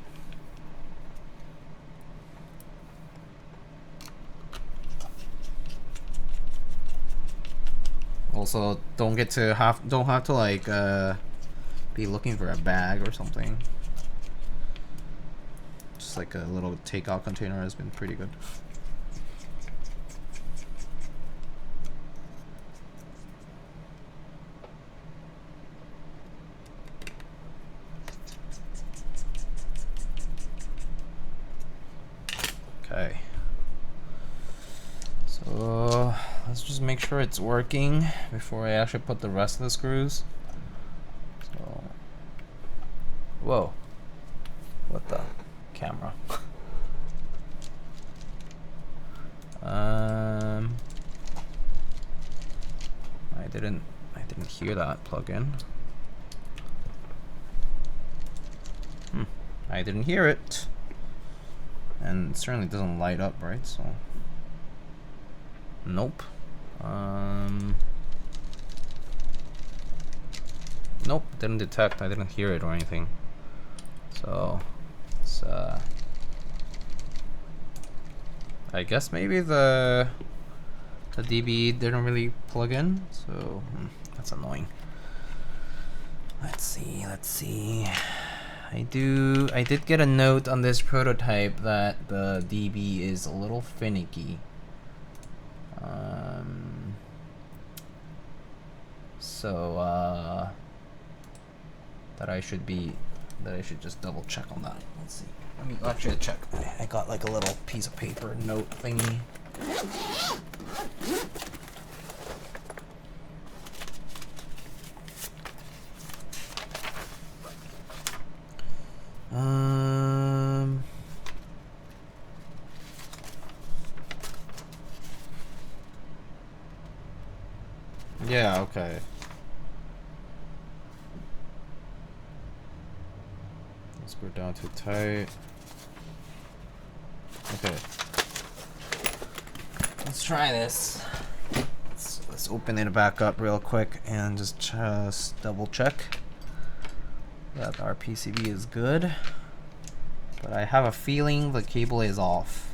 Also, don't have to like be looking for a bag or something. Just like a little takeout container has been pretty good. Okay. So let's just make sure it's working before I actually put the rest of the screws. So, whoa, what the camera? I didn't hear that plug in. I didn't hear it, and it certainly doesn't light up, right? So, nope. Nope, didn't detect. I didn't hear it or anything. So, it's I guess maybe the DB didn't really plug in, so that's annoying. Let's see. I did get a note on this prototype that the DB is a little finicky. So that I should just double check on that. Let's see. Let me actually check. I got like a little piece of paper note thingy. Yeah, okay. Let's go down too tight. Okay. Let's try this. Let's open it back up real quick and just double check that our PCB is good. But I have a feeling the cable is off.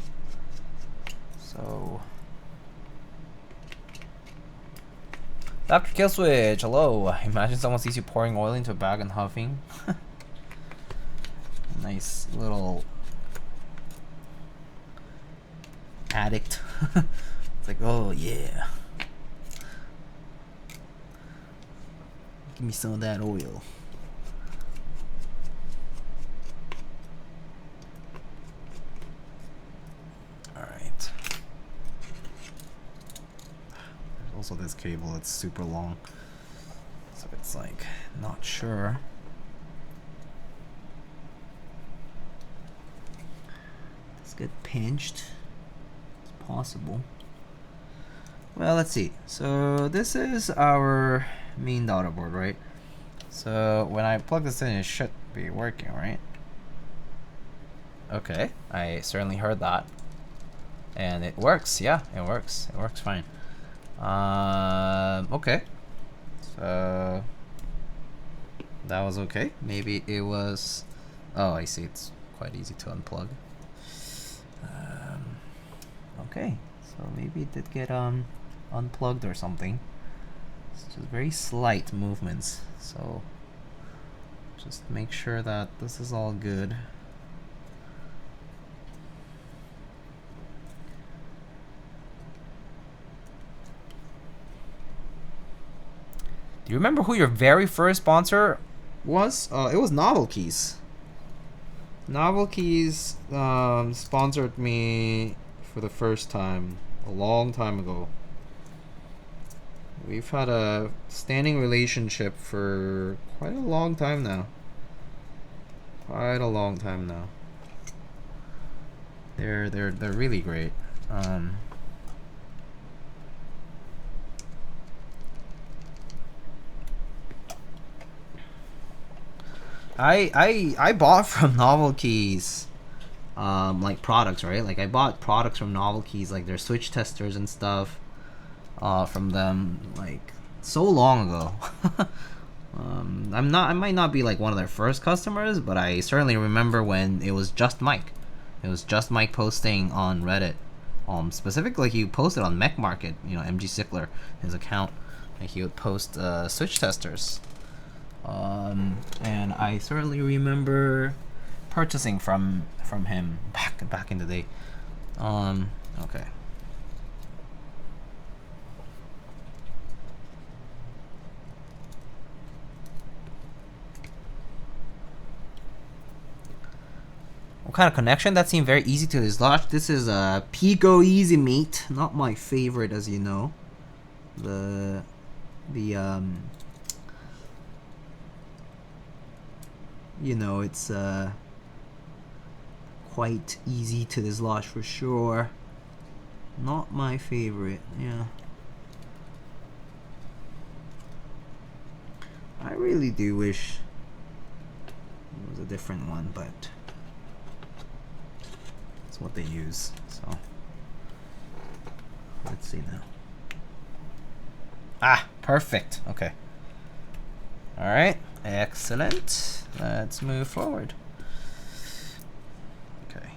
So Dr. Killswitch, hello. Imagine someone sees you pouring oil into a bag and huffing. Nice little addict. It's like, oh yeah. Give me some of that oil. Alright. There's also this cable that's super long. So it's like, not sure. Let's get pinched. It's possible. Well, let's see. So this is our main daughter board, right? So when I plug this in, it should be working, right? Okay, I certainly heard that. And it works, yeah, it works. It works fine. Okay. So that was okay. Maybe it was... Oh, I see, it's quite easy to unplug. Okay, so maybe it did get unplugged or something. It's just very slight movements, so just make sure that this is all good. Do you remember who your very first sponsor was? It was NovelKeys. NovelKeys sponsored me for the first time a long time ago. We've had a standing relationship for quite a long time now. They're really great. I bought from NovelKeys like products, right? Like I bought products from NovelKeys, like their switch testers and stuff from them like so long ago. I might not be like one of their first customers, but I certainly remember when it was just Mike. It was just Mike posting on Reddit. Specifically, he posted on Mech Market. You know, MG Sickler, his account. Like he would post switch testers. And I certainly remember purchasing from him back in the day. Okay. What kind of connection? That seemed very easy to dislodge. This is a Pico Easy Meat, not my favorite, as you know. You know, it's quite easy to dislodge for sure. Not my favorite, yeah. I really do wish it was a different one, but it's what they use, so let's see now. Ah, perfect. Okay. All right, excellent. Let's move forward. Okay.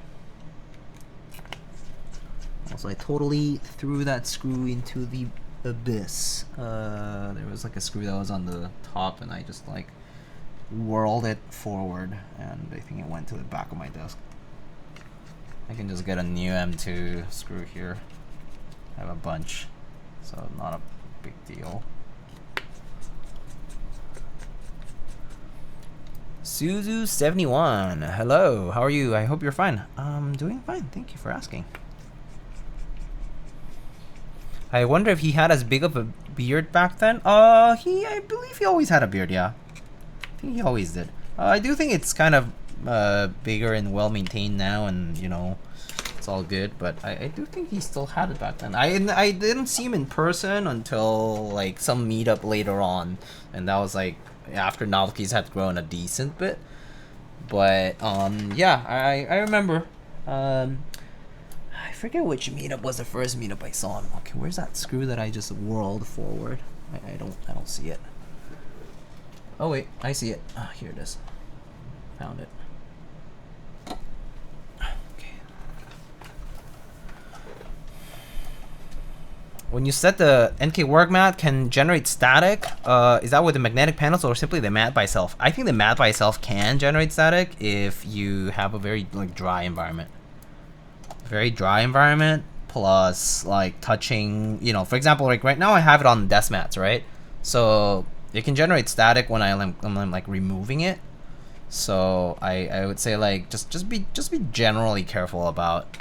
Also, I totally threw that screw into the abyss. There was like a screw that was on the top, and I just like whirled it forward, and I think it went to the back of my desk. I can just get a new M2 screw here. I have a bunch, so not a big deal. Suzu71, hello, how are you? I hope you're fine. I'm doing fine, thank you for asking. I wonder if he had as big of a beard back then. I believe he always had a beard, yeah. I think he always did. I do think it's kind of bigger and well maintained now, and you know, it's all good, but I do think he still had it back then. I didn't see him in person until like some meetup later on, and that was like after Novelties had grown a decent bit. But yeah, I remember. I forget which meetup was the first meetup I saw him. Okay, where's that screw that I just whirled forward? I don't see it. Oh wait, I see it. Ah, here it is. Found it. Okay. When you set the NK work mat can generate static, is that with the magnetic panels or simply the mat by itself? I think the mat by itself can generate static if you have a very like dry environment. Very dry environment plus like touching, you know, for example, like right now I have it on the desk mats, right? So it can generate static when I'm like removing it. So I would say like just be generally careful about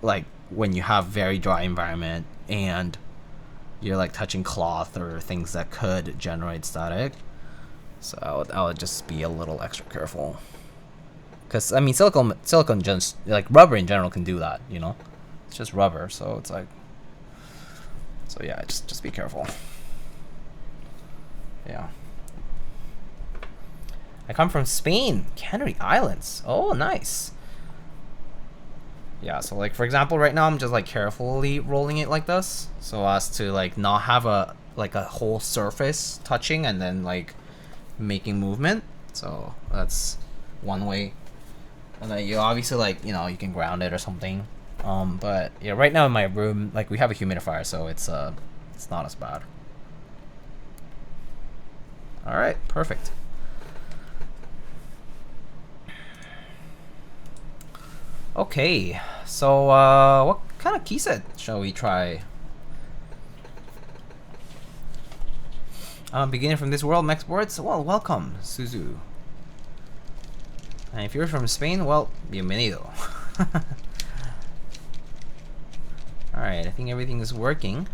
like when you have very dry environment and you're like touching cloth or things that could generate static. So I would just be a little extra careful. Because I mean, silicone just like rubber in general can do that, you know. It's just rubber, so it's like. So yeah, just be careful. Yeah. I come from Spain, Canary Islands. Oh, nice. Yeah, so like for example, right now I'm just like carefully rolling it like this, so as to like not have a whole surface touching and then like making movement. So that's one way. And then you obviously like, you know, you can ground it or something. But yeah, right now in my room, like we have a humidifier, so it's not as bad. All right, perfect. Okay, so what kind of key set shall we try? Beginning from this world, Max Boards. Well, welcome, Suzu. And if you're from Spain, well, bienvenido. Alright, I think everything is working.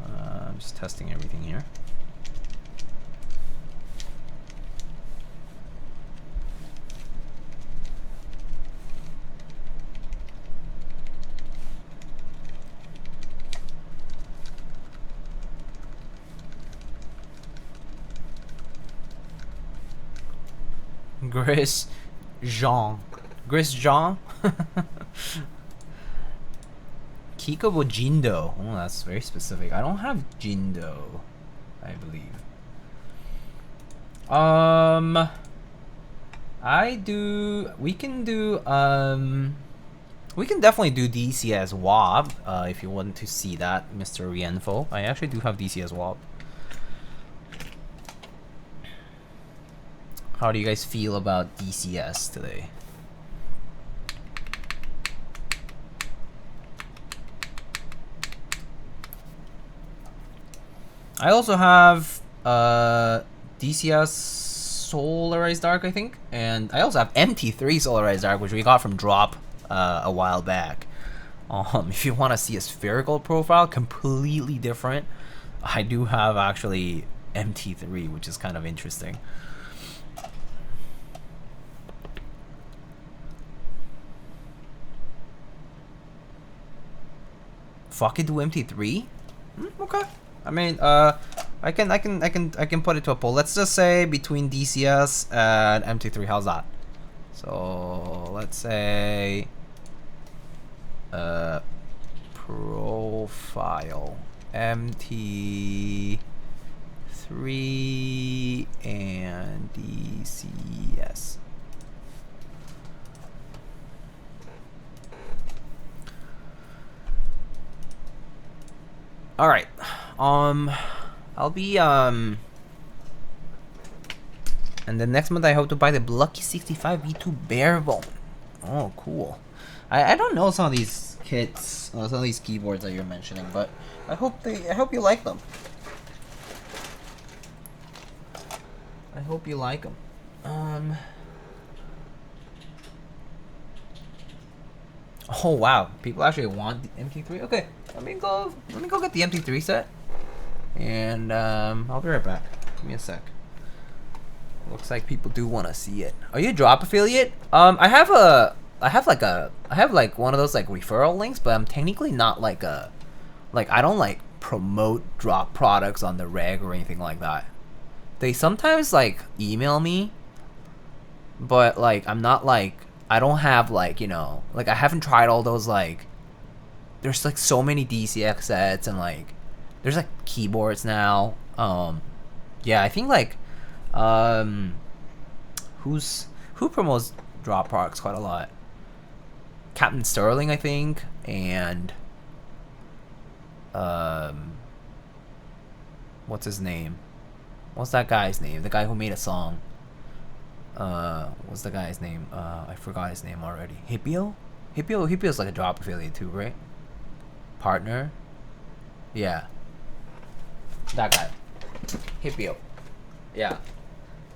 I'm just testing everything here. Gris Jean. Kikobo Jindo. Oh, that's very specific. I don't have Jindo, I believe. We can definitely do DCS WAB, if you want to see that, Mr. Rienfo. I actually do have DCS WAB. How do you guys feel about DCS today? I also have DCS Solarized Dark, I think, and I also have MT3 Solarized Dark, which we got from Drop a while back. If you want to see a spherical profile, completely different, I do have actually MT3, which is kind of interesting. Fucking do MT3? Okay. I mean, I can put it to a poll. Let's just say between DCS and MT3. How's that? So let's say profile MT3 and DCS. All right. I'll be and then next month I hope to buy the Lucky 65 V2 Barebone. Oh, cool. I don't know some of these kits, some of these keyboards that you're mentioning, but I hope you like them. I hope you like them. Oh wow, people actually want the MT3. Okay, let me go get the MT3 set, and I'll be right back. Give me a sec. Looks like people do want to see it. Are you a Drop affiliate? I have like one of those like referral links, but I'm technically not like a, I don't like promote Drop products on the reg or anything like that. They sometimes like email me, but like I'm not like, I don't have like, you know, like I haven't tried all those like, there's like so many DCX sets and like there's like keyboards now. Yeah, I think like who promotes Drop products quite a lot? Captain Sterling, I think, and what's his name? What's that guy's name? The guy who made a song. What's the guy's name? I forgot his name already. Hippio's like a Drop affiliate too, right? Partner. Yeah. That guy. Hippio. Yeah.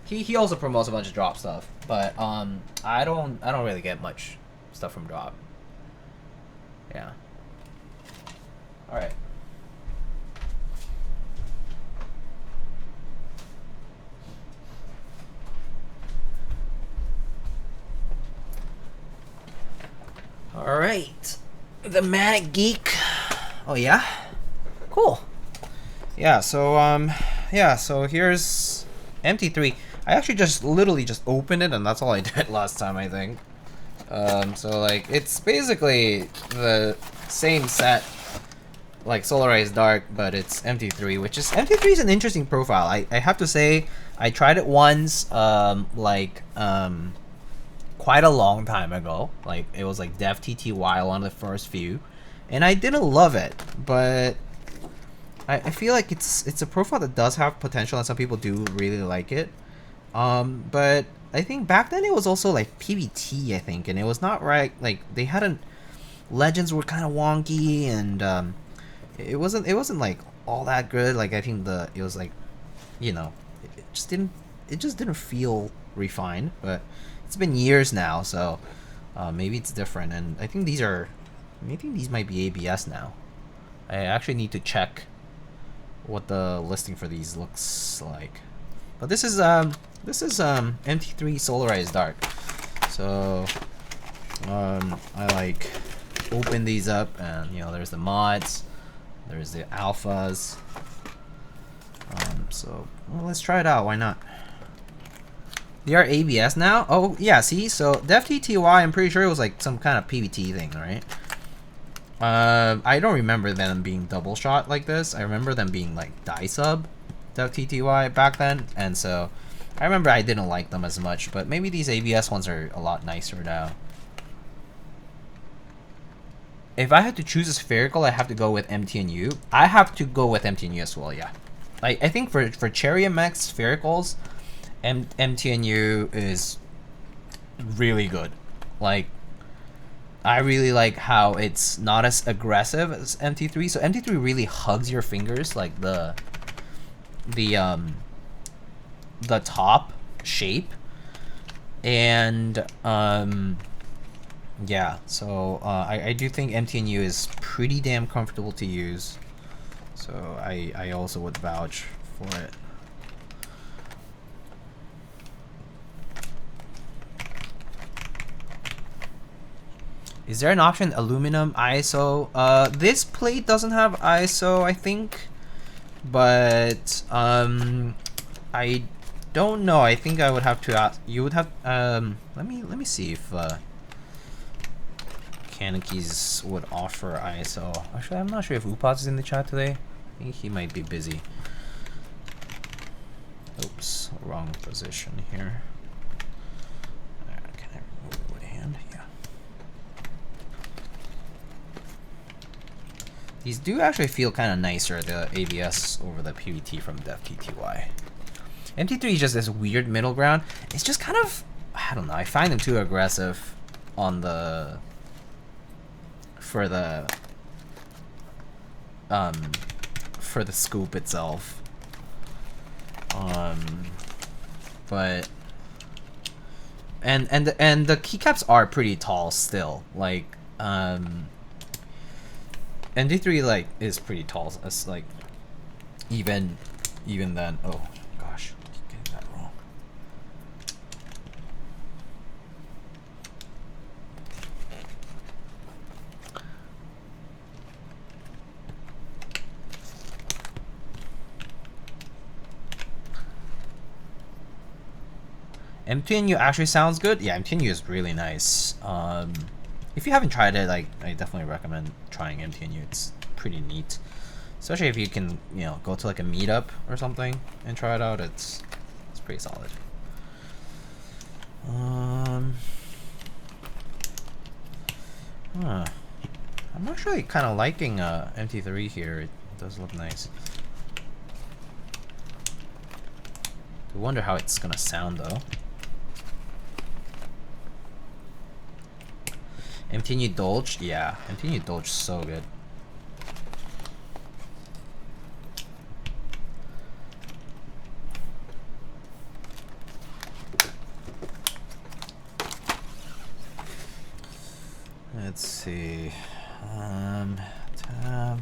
He also promotes a bunch of Drop stuff, but I don't really get much stuff from Drop. Yeah. All right. All right. The Manic Geek. Oh yeah. Cool. Yeah. So so here's MT3. I actually literally just opened it, and that's all I did last time, I think. So like it's basically the same set, like Solarized Dark, but it's MT3, which is MT3 is an interesting profile. I have to say, I tried it once, quite a long time ago. Like it was like Dev TTY, one of the first few, and I didn't love it, but I feel like it's a profile that does have potential, and some people do really like it. But I think back then it was also like PBT, I think, and it was not right. Like they hadn't, legends were kind of wonky, and it wasn't like all that good. Like I think it was like, you know, it just didn't feel refined. But it's been years now, so maybe it's different. And I think these might be ABS now. I actually need to check what the listing for these looks like. But this is MT3 Solarized Dark. So I like open these up, and you know there's the mods, there's the alphas. So well, let's try it out. Why not? They are ABS now. Oh yeah, see, so Dev TTY, I'm pretty sure it was like some kind of PBT thing, right? I don't remember them being double shot like this. I remember them being like die sub Dev TTY back then, and so I remember I didn't like them as much, but maybe these ABS ones are a lot nicer now. If I had to choose a spherical, I have to go with MT&U. I have to go with MT&U as well, yeah. I think for Cherry MX sphericals, MT&U is really good. Like, I really like how it's not as aggressive as MT3. So MT3 really hugs your fingers, like the the top shape, and yeah, so I do think MTNU is pretty damn comfortable to use, so I also would vouch for it. Is there an option aluminum ISO? This plate doesn't have ISO, I think, but I don't know. I think I would have to ask. You would have. Let me see if CannonKeys would offer ISO. Actually, I'm not sure if Upas is in the chat today. I think he might be busy. Oops, wrong position here. Can I remove wood hand? Yeah. These do actually feel kind of nicer, the ABS over the PVT from DefTTY. MT3 is just this weird middle ground. It's just kind of, I don't know, I find them too aggressive on the, for the scoop itself. But and the keycaps are pretty tall still. Like MT3 like is pretty tall. It's like even then. Oh gosh, I keep getting that wrong. MTNU actually sounds good. Yeah, MTNU is really nice. If you haven't tried it, like, I definitely recommend trying MTNU. It's pretty neat, especially if you can, you know, go to like a meetup or something and try it out. It's pretty solid. I'm actually kind of liking MT3 here. It does look nice. I wonder how it's gonna sound though. MTNU Dolge, yeah, MTNU Dolge is so good. Let's see. Tab,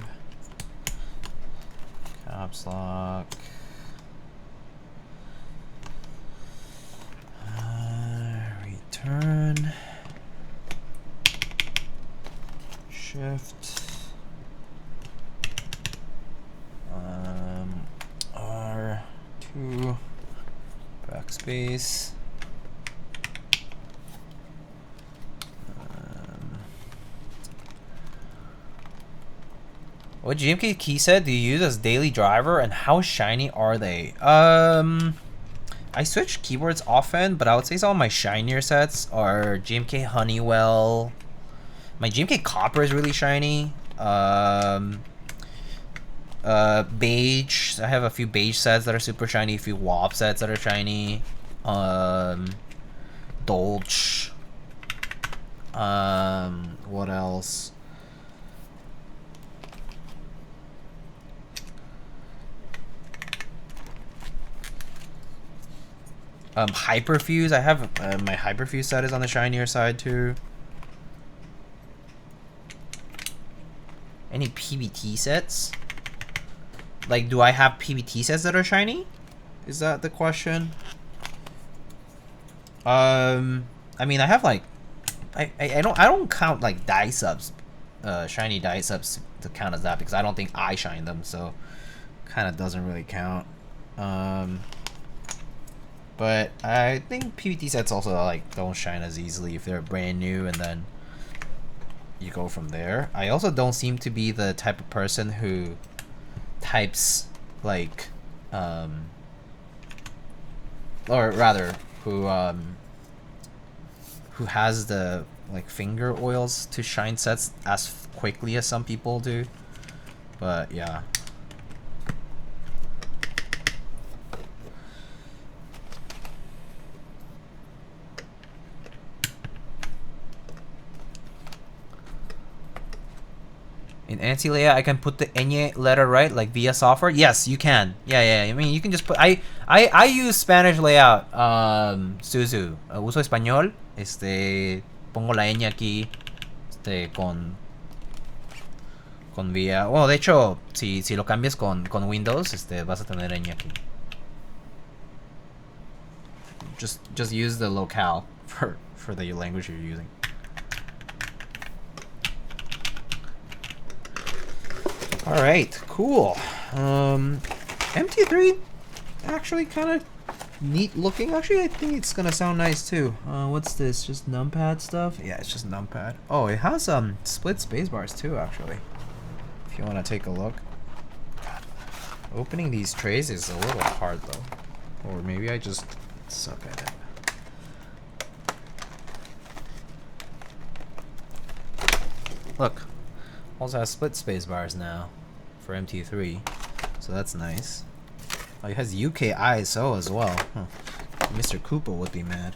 caps lock. Return. Shift. R2. Backspace. What GMK key set do you use as daily driver, and how shiny are they? I switch keyboards often, but I would say some of my shinier sets are GMK Honeywell. My GMK Copper is really shiny. Beige. I have a few beige sets that are super shiny. A few WOP sets that are shiny. Dolce. What else? Hyperfuse. I have my Hyperfuse set is on the shinier side too. Any PBT sets? Like, do I have PBT sets that are shiny? Is that the question? I mean, I have like, I don't count like dye subs, shiny dye subs to count as that because I don't think I shine them, so kind of doesn't really count. But I think PBT sets also like don't shine as easily if they're brand new, and then you go from there. I also don't seem to be the type of person who types like or rather who has the like finger oils to shine sets as quickly as some people do. But yeah. In ANSI layout, I can put the ñ letter right, like via software. Yes, you can. Yeah. I mean, you can just put. I use Spanish layout. Suzu. Uso español. Pongo la ñ aquí. Con vía. Bueno, de hecho, si lo cambias con Windows, vas a tener ñ aquí. Just use the locale for the language you're using. All right, cool. MT3 actually kind of neat looking. Actually, I think it's gonna sound nice too. What's this? Just numpad stuff? Yeah, it's just numpad. Oh, it has split spacebars too, actually. If you want to take a look. God, opening these trays is a little hard though, or maybe I just suck at it. Look, also has split space bars now for MT3, so that's nice. Oh, it has UK ISO as well. Huh. Mr. Koopa would be mad.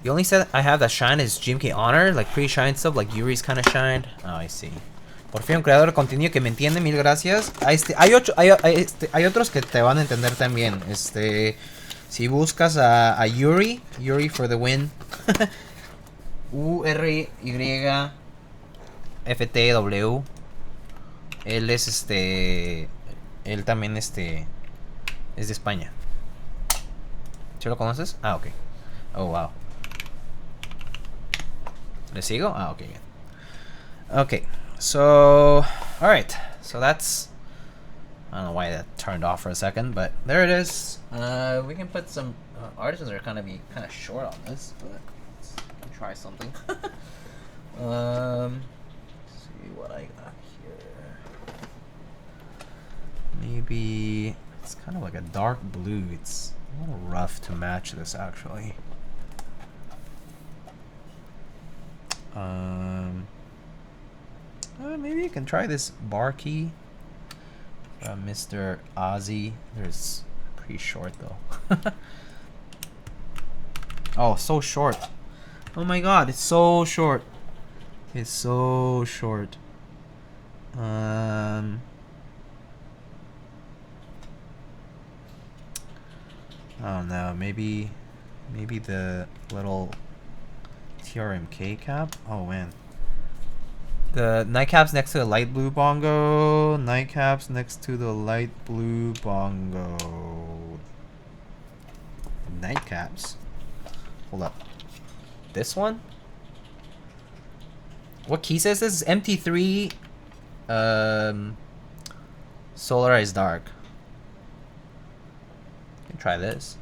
The only set I have that shine is GMK Honor, like pre-shine stuff, like Yuri's kind of shined. Oh, I see. Por fin un creador de contenido que me entiende, mil gracias. Hay otros que te van a entender también. Si buscas a Yuri for the win. URYFTW. Él es él también es de España. ¿Sí lo conoces? Ah, ok. Oh, wow. ¿Le sigo? Ah, ok, bien. Okay, so, alright. So that's, I don't know why that turned off for a second, but there it is. We can put some, artisans are kind of short on this, but let's try something. Let's see what I got here. Maybe, it's kind of like a dark blue. It's a little rough to match this, actually. Maybe you can try this bar key. Mr. Ozzy. There's pretty short though. Oh, so short. Oh my god, it's so short. It's so short. I don't know. Maybe the little TRM Keycap. Oh man. The nightcaps next to the light blue bongo. Nightcaps next to the light blue bongo. Nightcaps. Hold up. This one? What key says this? Is MT3 Solarized Dark. You can try this.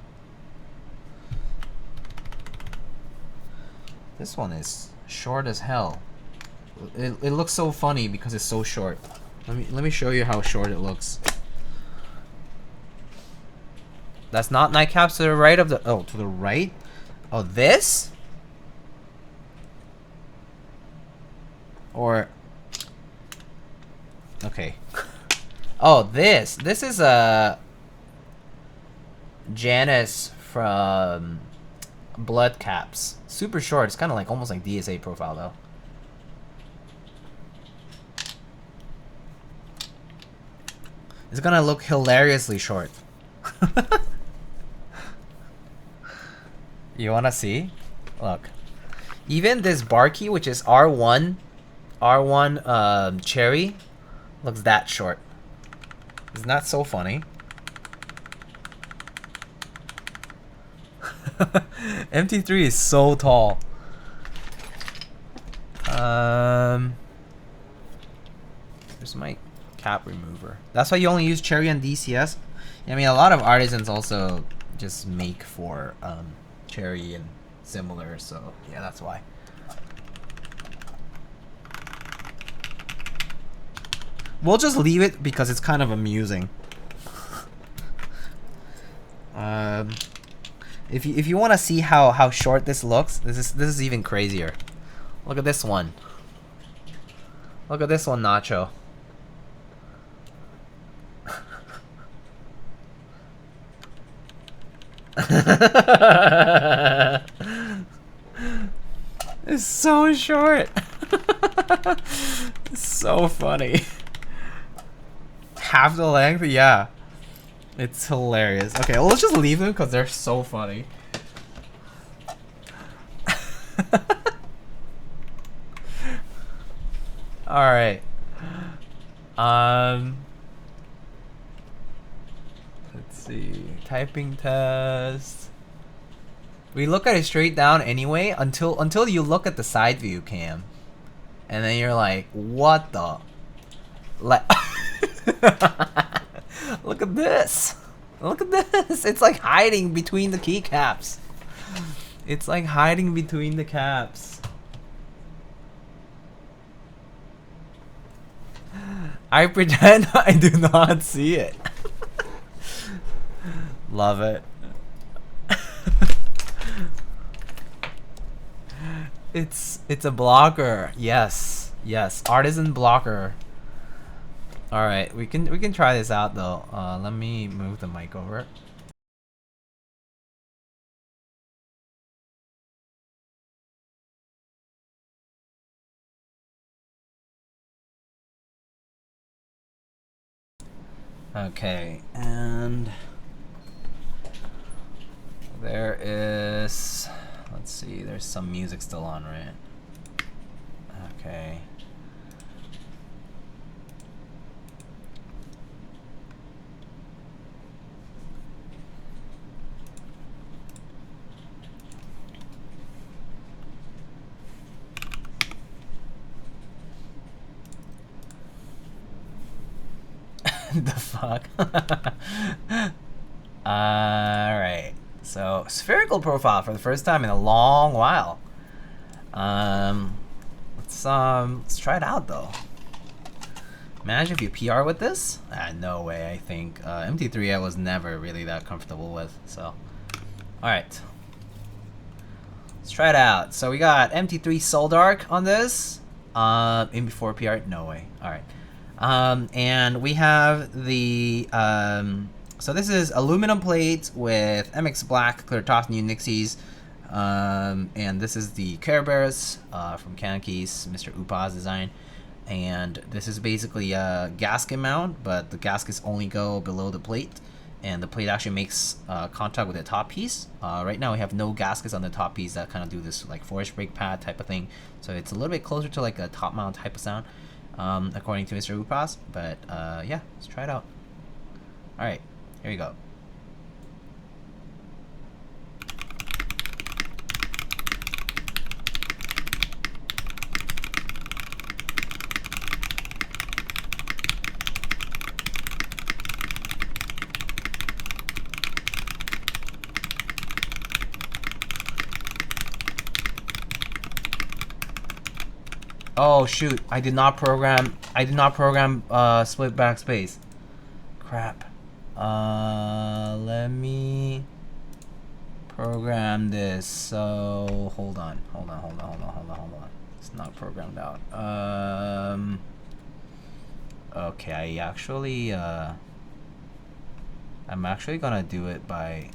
This one is short as hell. It looks so funny because it's so short. Let me show you how short it looks. That's not nightcaps to the right of the to the right? Oh, this? Or okay. Oh, this is a Janice from Blood Caps. Super short. It's kind of like almost like DSA profile though. It's gonna look hilariously short. You wanna see? Look. Even this bar key, which is R1 cherry, looks that short. Isn't that so funny? MT3 is so tall. There's my cap remover. That's why you only use cherry and DCS. I mean, a lot of artisans also just make for cherry and similar, so yeah, that's why. We'll just leave it because it's kind of amusing. If you want to see how short this looks, this is even crazier. Look at this one. Look at this one, Nacho. It's so short. It's so funny. Half the length, yeah. It's hilarious. Okay, well, let's just leave them because they're so funny. All right. Let's see. Typing test. We look at it straight down anyway until you look at the side view cam, and then you're like, what the? Like, look at this. Look at this. It's like hiding between the keycaps. It's like hiding between the caps. I pretend I do not see it. Love it. It's a blocker. Yes. Yes. Artisan blocker. Alright, we can try this out though. Let me move the mic over. Okay, and there is, let's see, there's some music still on, right? Okay. The fuck? Alright. So, spherical profile for the first time in a long while. Let's try it out though. Imagine if you PR with this? No way, I think. MT3 I was never really that comfortable with, so. Alright. Let's try it out. So we got MT3 Soul Dark on this. In before PR? No way. Alright. And we have the, so this is aluminum plate with MX Black, Clear Top New Nixies. And this is the Cerberus from CannonKeys, Mr. Upas design. And this is basically a gasket mount, but the gaskets only go below the plate. And the plate actually makes contact with the top piece. Right now we have no gaskets on the top piece that kind of do this like forest brake pad type of thing. So it's a little bit closer to like a top mount type of sound. According to Mr. Upas, but yeah, let's try it out. Alright, here we go. Oh shoot, I did not program split backspace. Crap. Let me program this. So hold on. It's not programmed out. Okay, I'm actually gonna do it by,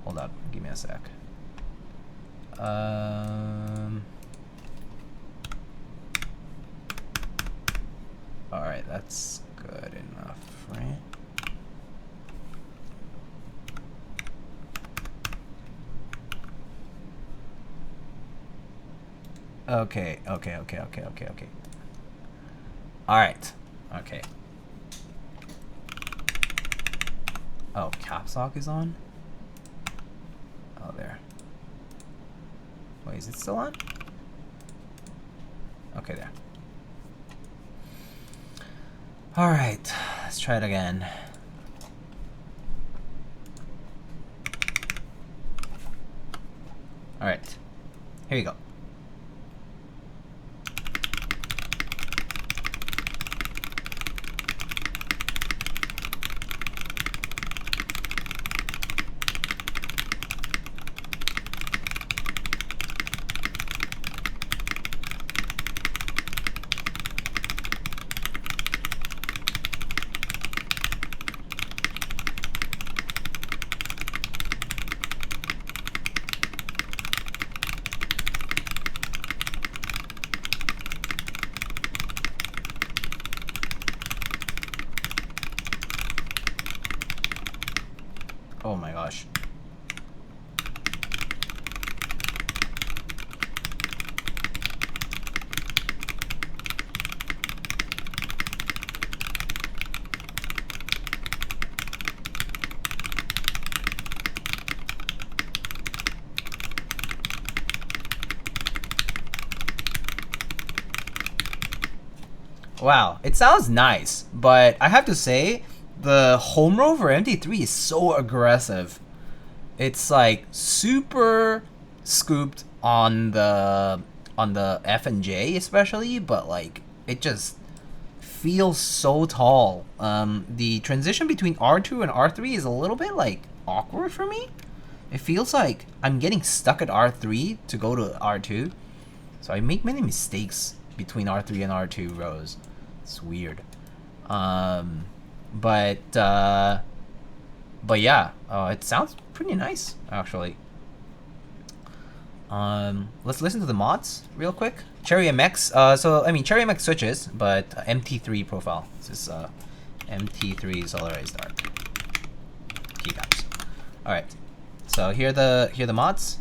hold up, give me a sec. Alright, that's good enough, right? Okay. Alright, okay. Oh, caps lock is on? Oh, there. Wait, is it still on? Okay, there. Alright, let's try it again. Alright, here you go. Wow, it sounds nice, but I have to say, the home row for MT3 is so aggressive. It's like super scooped on the F and J especially, but like it just feels so tall. The transition between R2 and R3 is a little bit like awkward for me. It feels like I'm getting stuck at R3 to go to R2, so I make many mistakes between R3 and R2 rows. It's weird. But yeah, it sounds pretty nice actually. Let's listen to the mods real quick. Cherry MX. So I mean Cherry MX switches, but MT3 profile. This is MT3 Solarized Dark Keycaps. All right. So here are the mods.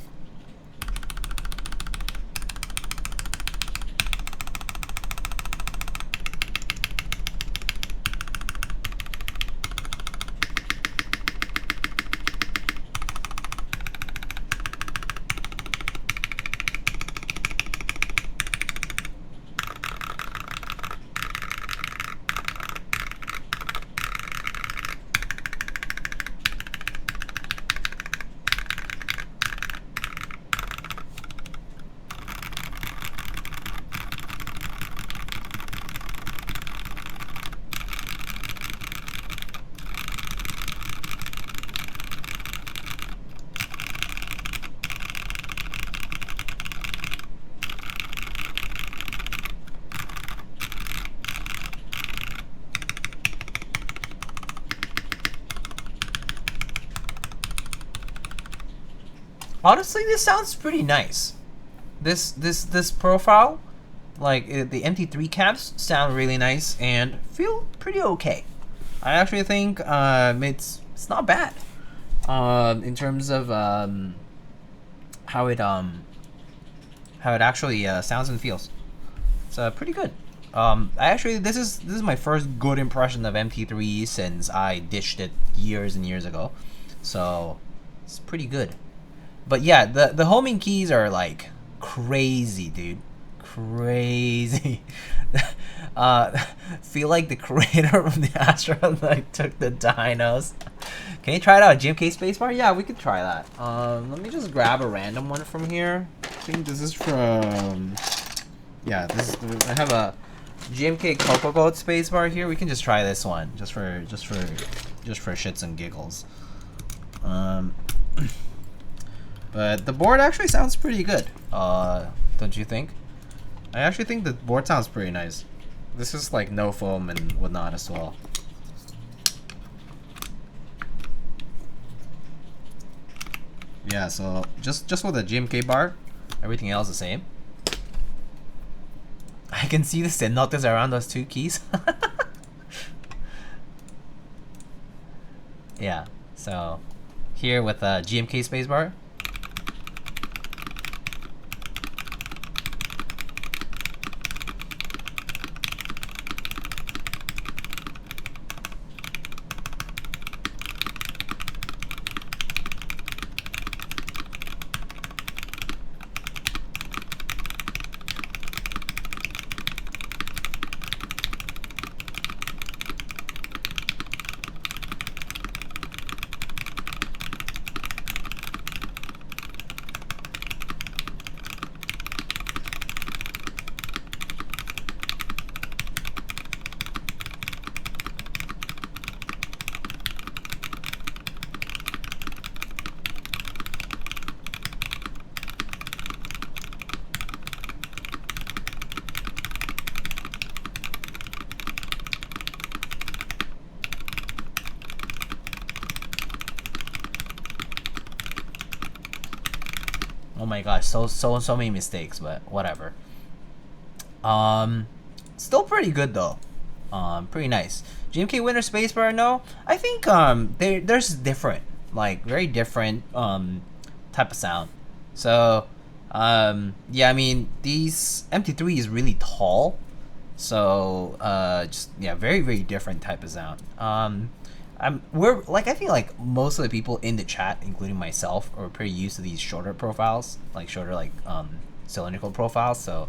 Honestly, this sounds pretty nice. This profile, like the MT3 caps, sound really nice and feel pretty okay. I actually think it's not bad. In terms of how it actually sounds and feels. It's pretty good. This is my first good impression of MT3 since I ditched it years and years ago, so it's pretty good. But yeah, the homing keys are like crazy, dude. Crazy. Feel like the creator of the asteroid like took the dinos. Can you try it out? GMK spacebar? Yeah, we could try that. Let me just grab a random one from here. I think this is from. Yeah, I have a GMK Coco Goat spacebar here. We can just try this one, just for shits and giggles. But the board actually sounds pretty good. Don't you think? I actually think the board sounds pretty nice. This is like no foam and whatnot as well. Yeah, so just with the GMK bar, everything else the same. I can see the cenotes around those two keys. Yeah, so here with a GMK spacebar. Oh my gosh, so many mistakes, but whatever. Still pretty good though. Pretty nice. GMK Winner Spacebar, no. I think there's different, like very different type of sound. So yeah, I mean these MT3 is really tall, so just yeah, very different type of sound. We're like, I think like most of the people in the chat, including myself, are pretty used to these shorter profiles, like shorter cylindrical profiles. So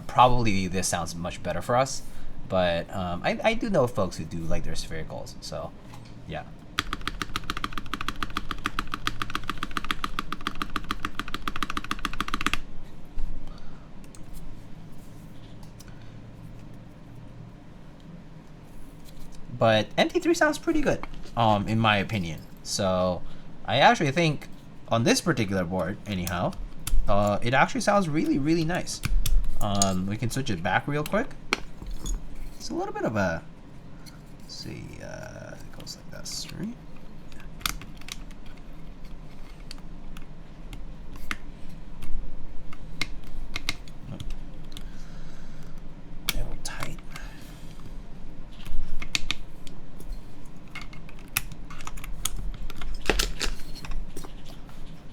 probably this sounds much better for us. But I do know folks who do like their sphericals, so yeah. But MT3 sounds pretty good, in my opinion. So I actually think on this particular board, anyhow, it actually sounds really, really nice. We can switch it back real quick. It's a little bit of a, let's see, it goes like this, right? A little tight.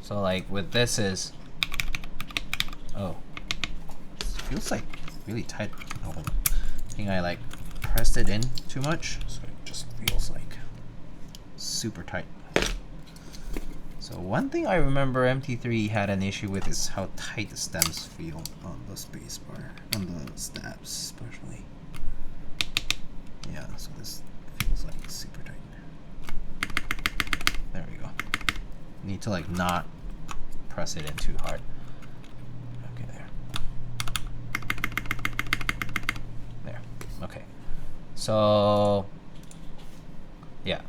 So like with this is, oh, it feels like really tight. Oh, hold on. I think I like pressed it in too much, so it just feels like super tight. So one thing I remember MT3 had an issue with is how tight the stems feel on the spacebar, on the stabs especially. Yeah, so this feels like super tight. There we go. Need to like not press it in too hard. Okay, there. There. Okay. So yeah.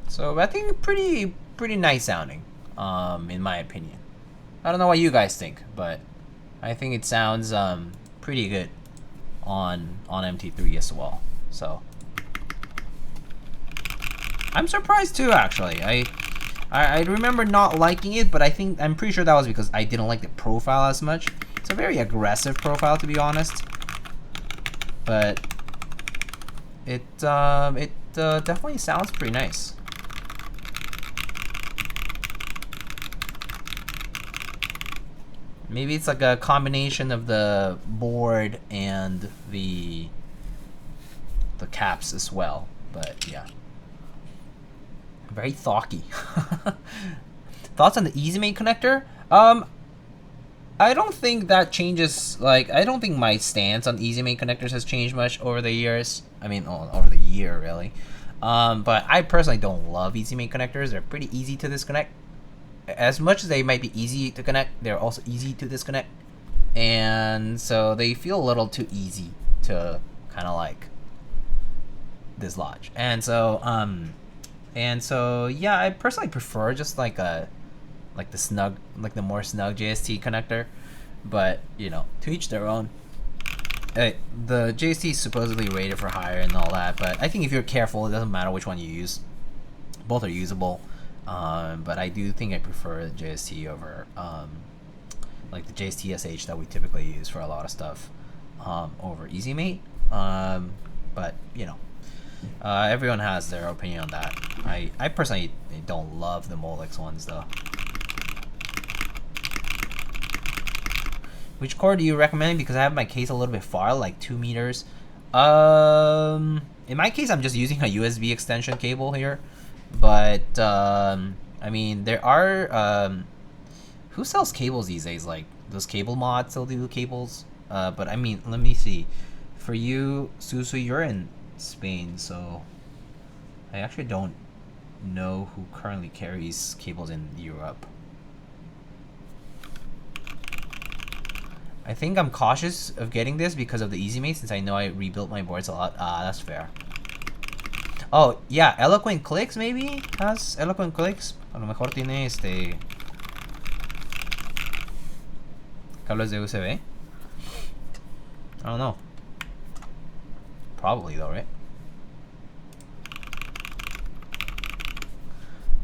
So I think pretty nice sounding, in my opinion. I don't know what you guys think, but I think it sounds pretty good on MT3 as well. So I'm surprised too, actually. I remember not liking it, but I'm pretty sure that was because I didn't like the profile as much. It's a very aggressive profile, to be honest. But it definitely sounds pretty nice. Maybe it's like a combination of the board and the caps as well, but yeah. Very thocky. Thoughts on the EasyMate connector? I don't think that changes, like, I don't think my stance on EasyMate connectors has changed much over the years. I mean, over the year, really. But I personally don't love EasyMate connectors. They're pretty easy to disconnect. As much as they might be easy to connect, they're also easy to disconnect. And so they feel a little too easy to kind of like dislodge. And so yeah, I personally prefer just like the more snug JST connector. But you know, to each their own. The JST is supposedly rated for higher and all that, but I think if you're careful, it doesn't matter which one you use. Both are usable. But I do think I prefer the JST over like the JST SH that we typically use for a lot of stuff over EasyMate. But you know, everyone has their opinion on that. I personally don't love the Molex ones though. Which cord do you recommend? Because I have my case a little bit far, like 2 meters. In my case, I'm just using a USB extension cable here. But I mean, there are who sells cables these days? Like, does Cable Mod still do cables? But I mean, let me see. For you, Susu, you're in Spain, so I actually don't know who currently carries cables in Europe. I think I'm cautious of getting this because of the EasyMate, since I know I rebuilt my boards a lot. That's fair. Oh, yeah, Eloquent Clicks maybe has Eloquent Clicks. A lo mejor tiene cables de USB. I don't know. Probably though, right?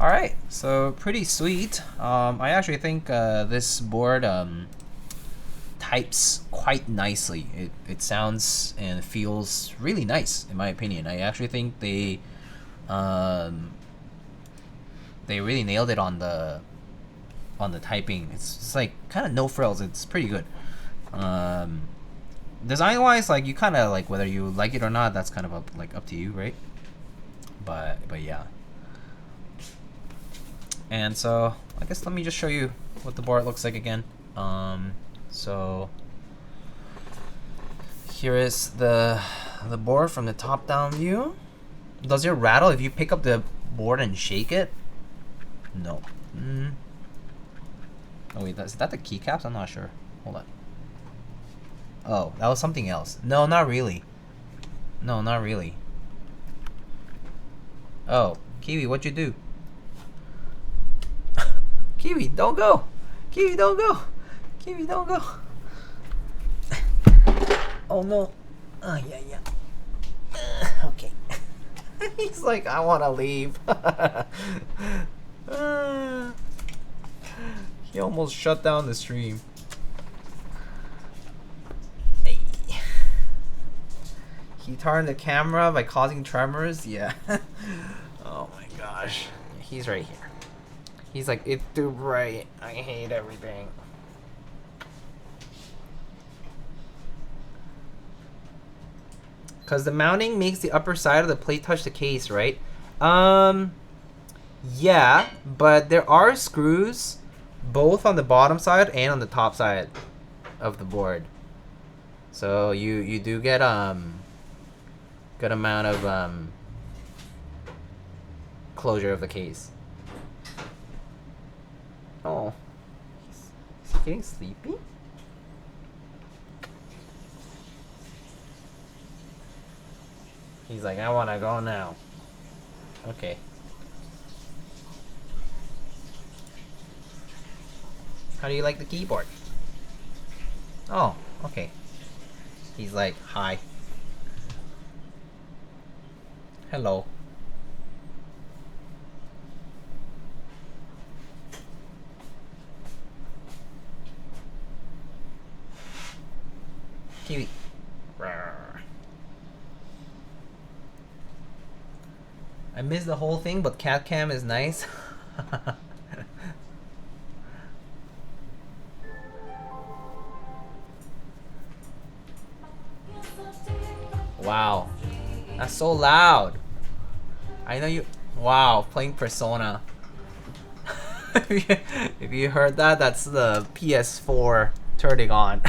Alright, so pretty sweet. I actually think this board types quite nicely. It sounds and feels really nice, in my opinion. I actually think they really nailed it on the typing. It's like kind of no frills. It's pretty good. Design wise, like you kind of like whether you like it or not, that's kind of up to you, right? But yeah. And so I guess let me just show you what the board looks like again. So here is the board from the top down view. Does it rattle if you pick up the board and shake it? No. Oh wait, is that the keycaps? I'm not sure. Hold on. Oh, that was something else. No, not really. No, not really. Oh, Kiwi, what'd you do? Kiwi, don't go! Kiwi, don't go! Kiwi, don't go! Oh no. Yeah. Okay. He's like, I wanna leave. He almost shut down the stream. Hey. He turned the camera by causing tremors? Yeah. Oh my gosh. He's right here. He's like, it's too bright. I hate everything. Because the mounting makes the upper side of the plate touch the case, right? Yeah, but there are screws both on the bottom side and on the top side of the board. So you do get good amount of closure of the case. Oh, is he getting sleepy? He's like, I wanna go now. Okay. How do you like the keyboard? Oh, okay. He's like, hi. Hello. Kiwi. Rawr. I missed the whole thing, but cat cam is nice. Wow, that's so loud. I know you. Wow, playing Persona. If you heard that, that's the PS4 turning on.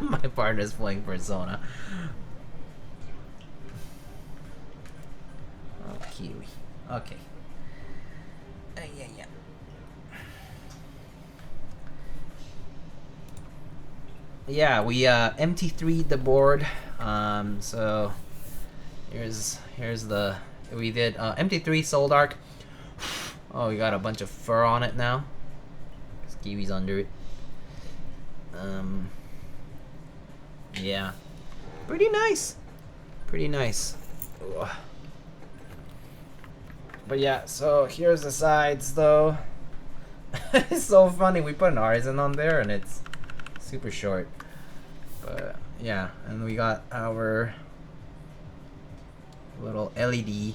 My partner's playing Persona. Oh, Kiwi. Okay. Yeah. Yeah, we MT3'd the board. So here's the we did MT3 Soul Dark. Oh, we got a bunch of fur on it now. Kiwi's under it. Yeah, pretty nice. Ugh. But yeah, so here's the sides though. It's so funny. We put an artisan on there and it's super short. But yeah, and we got our little LED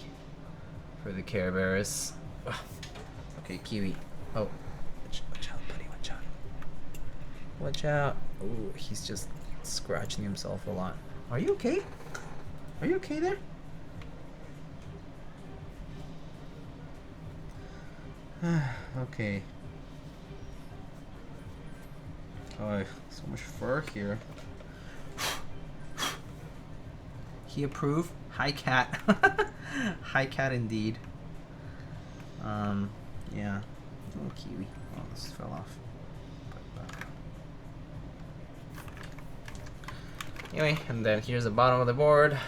for the Care Bears. Ugh. Okay, Kiwi. Oh, watch out, buddy. Watch out. Watch out. Ooh, he's just scratching himself a lot. Are you okay? Are you okay there? Okay. Oh, so much fur here. He approved. Hi, cat. Hi, cat, indeed. Yeah. Oh, Kiwi. Oh, this fell off. Anyway, and then here's the bottom of the board.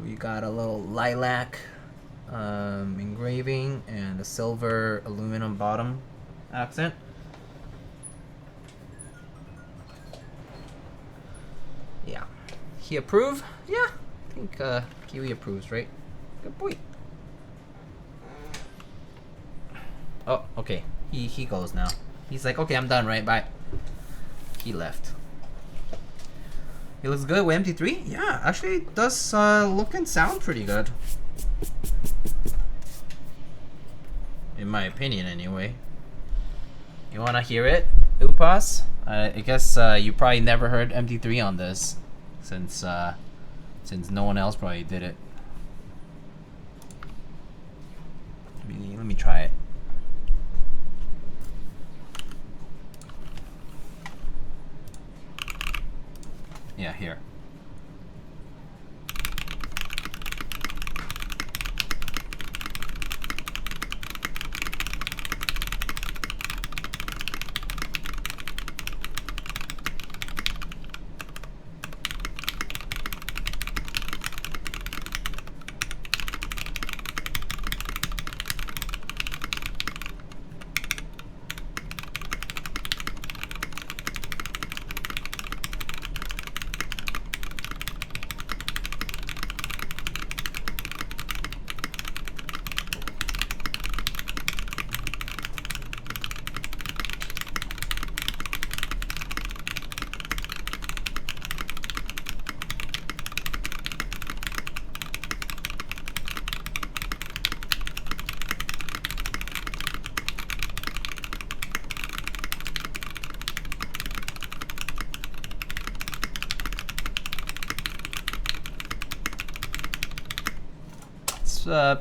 We got a little lilac engraving and a silver aluminum bottom accent. Yeah. He approve? Yeah. I think Kiwi approves, right? Good boy. Oh, okay. He goes now. He's like, okay, I'm done, right? Bye. He left. It looks good with MT3? Yeah, actually it does look and sound pretty good. In my opinion, anyway. You wanna hear it, Upas? I guess you probably never heard MT3 on this, since no one else probably did it. Let me try it. Yeah, here.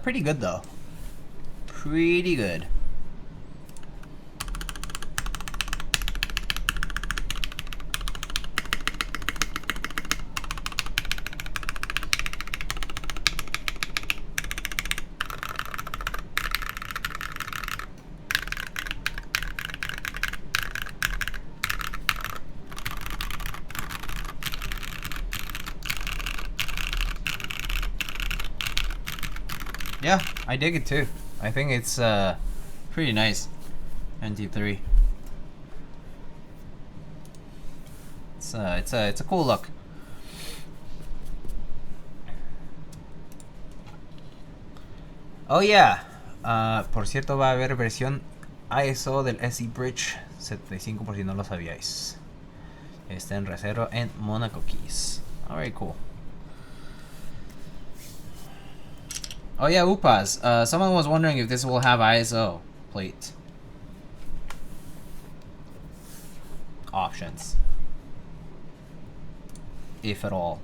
Pretty good though. Pretty good. Yeah, I dig it too. I think it's pretty nice. NT3. It's a cool look. Oh yeah. Por cierto, va a haber versión ISO del SE Bridge 75 por si no lo sabíais. Está en reserva en Monaco Keys. Alright, cool. Oh yeah, Upas. Someone was wondering if this will have ISO plate options, if at all.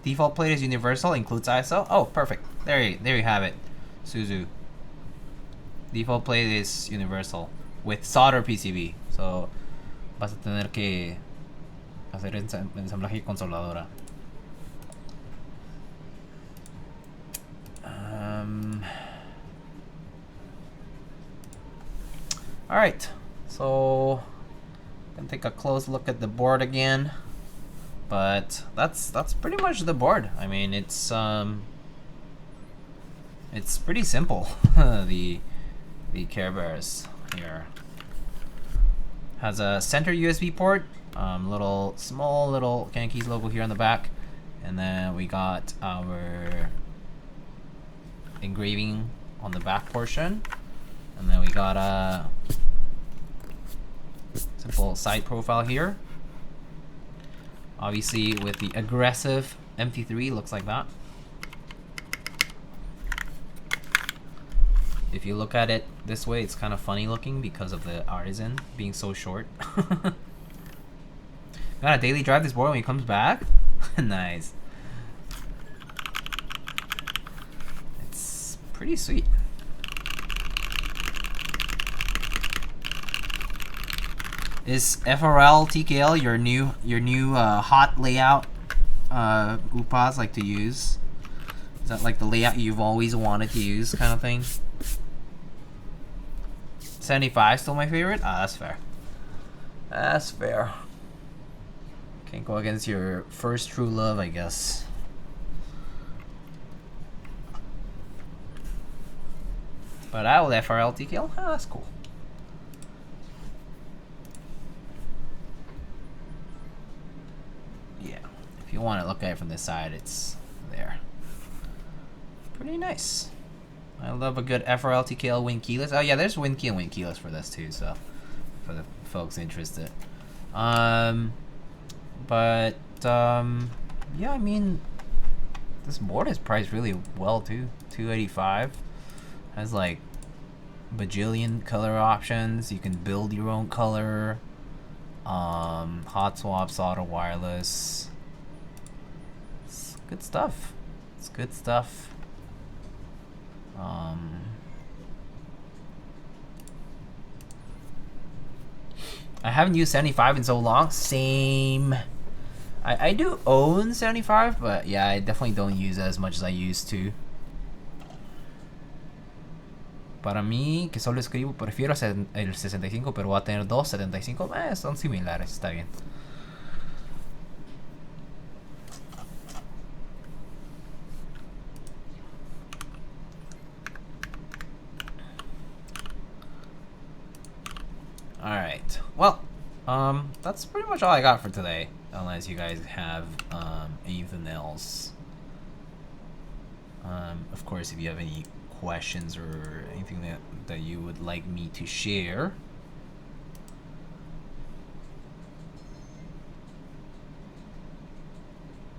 Default plate is universal, includes ISO. Oh, perfect. There you have it, Suzu. Default plate is universal with solder PCB. So vas a tener que hacer ensamblaje con soldadora. Alright, so I'm gonna take a close look at the board again. But that's pretty much the board. I mean, it's pretty simple. the Cerberus here has a center USB port, small little CannonKeys logo here on the back, and then we got our engraving on the back portion, and then we got a simple side profile here. Obviously, with the aggressive MT3, looks like that. If you look at it this way, it's kind of funny looking because of the artisan being so short. Gotta daily drive this board when he comes back? Nice. It's pretty sweet. Is FRL TKL your new hot layout, Upas, like to use? Is that like the layout you've always wanted to use, kind of thing? 75 still my favorite? Ah, that's fair. That's fair. Can't go against your first true love, I guess. But I will FRL TKL. Ah, that's cool. if you want to look at it from this side, it's there. Pretty nice. I love a good FRL TKL wing keyless. Oh yeah, there's wing key and wing keyless for this too, so for the folks interested. Yeah, I mean, this board is priced really well too. $285. Has like bajillion color options. You can build your own color. Hot swap, solder, wireless. It's good stuff. It's good stuff. I haven't used 75 in so long. Same. I do own 75, but yeah, I definitely don't use it as much as I used to. Para mí, que solo escribo, prefiero el 65, pero voy a tener dos 75. Son similares, está bien. Alright, well, that's pretty much all I got for today, unless you guys have anything else. Of course, if you have any questions or anything that you would like me to share.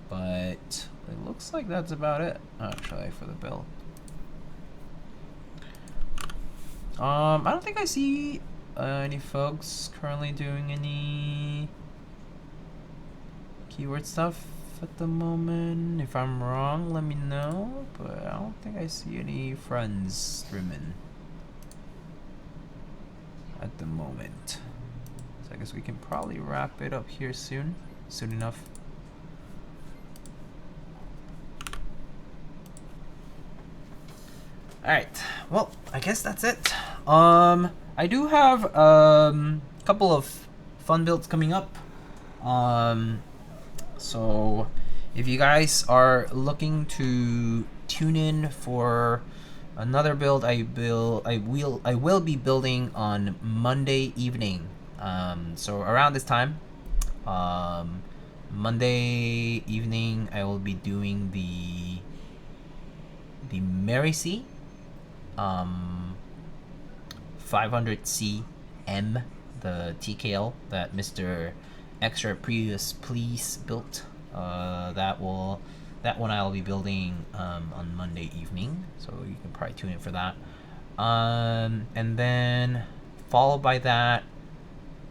But it looks like that's about it, actually, for the build. I don't think I see any folks currently doing any keyword stuff at the moment. If I'm wrong, let me know, but I don't think I see any friends streaming at the moment. So I guess we can probably wrap it up here soon enough. Alright, well, I guess that's it. I do have a couple of fun builds coming up. So if you guys are looking to tune in for another build, I will be building on Monday evening. So around this time, Monday evening, I will be doing the Mary C 500C M, the TKL that Mr. Extra Prius Please built. That one I'll be building on Monday evening, so you can probably tune in for that. And then followed by that,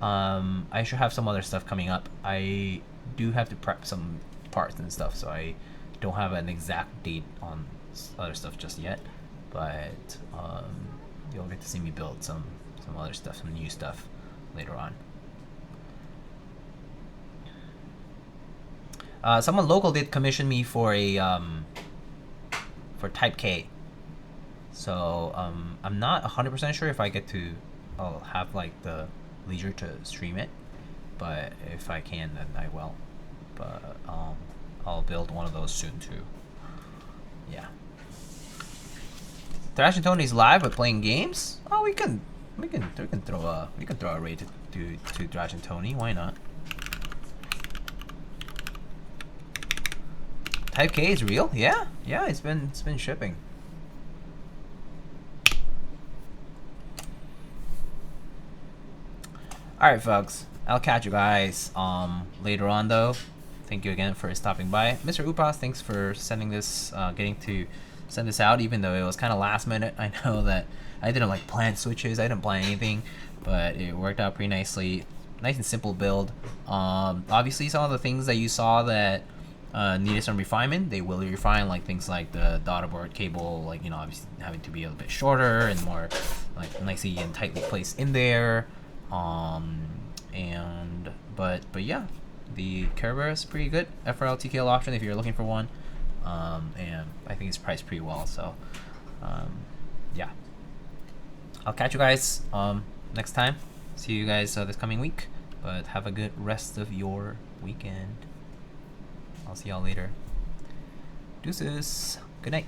I should have some other stuff coming up. I do have to prep some parts and stuff, so I don't have an exact date on other stuff just yet. But you'll get to see me build some other stuff, some new stuff later on. Someone local did commission me for a for Type K, so I'm not 100% sure if I'll have like the leisure to stream it, but if I can, then I will. But I'll build one of those soon too. Yeah. Thrash and Tony's live but playing games. Oh, we can throw a raid to Thrash and Tony. Why not? Type K is real? Yeah, it's been shipping. Alright folks, I'll catch you guys later on though. Thank you again for stopping by. Mr. Upas, thanks for sending this, getting to send this out even though it was kind of last minute. I know that I didn't like plan switches, I didn't plan anything, but it worked out pretty nicely. Nice and simple build. Obviously some of the things that you saw that needed some refinement, they will refine, like things like the daughter board cable, like, you know, obviously having to be a little bit shorter and more like nicely and tightly placed in there. But yeah, the Cerberus pretty good FRL TKL option if you're looking for one, and I think it's priced pretty well. So yeah, I'll catch you guys next time. See you guys this coming week, but have a good rest of your weekend. I'll see y'all later. Deuces. Good night.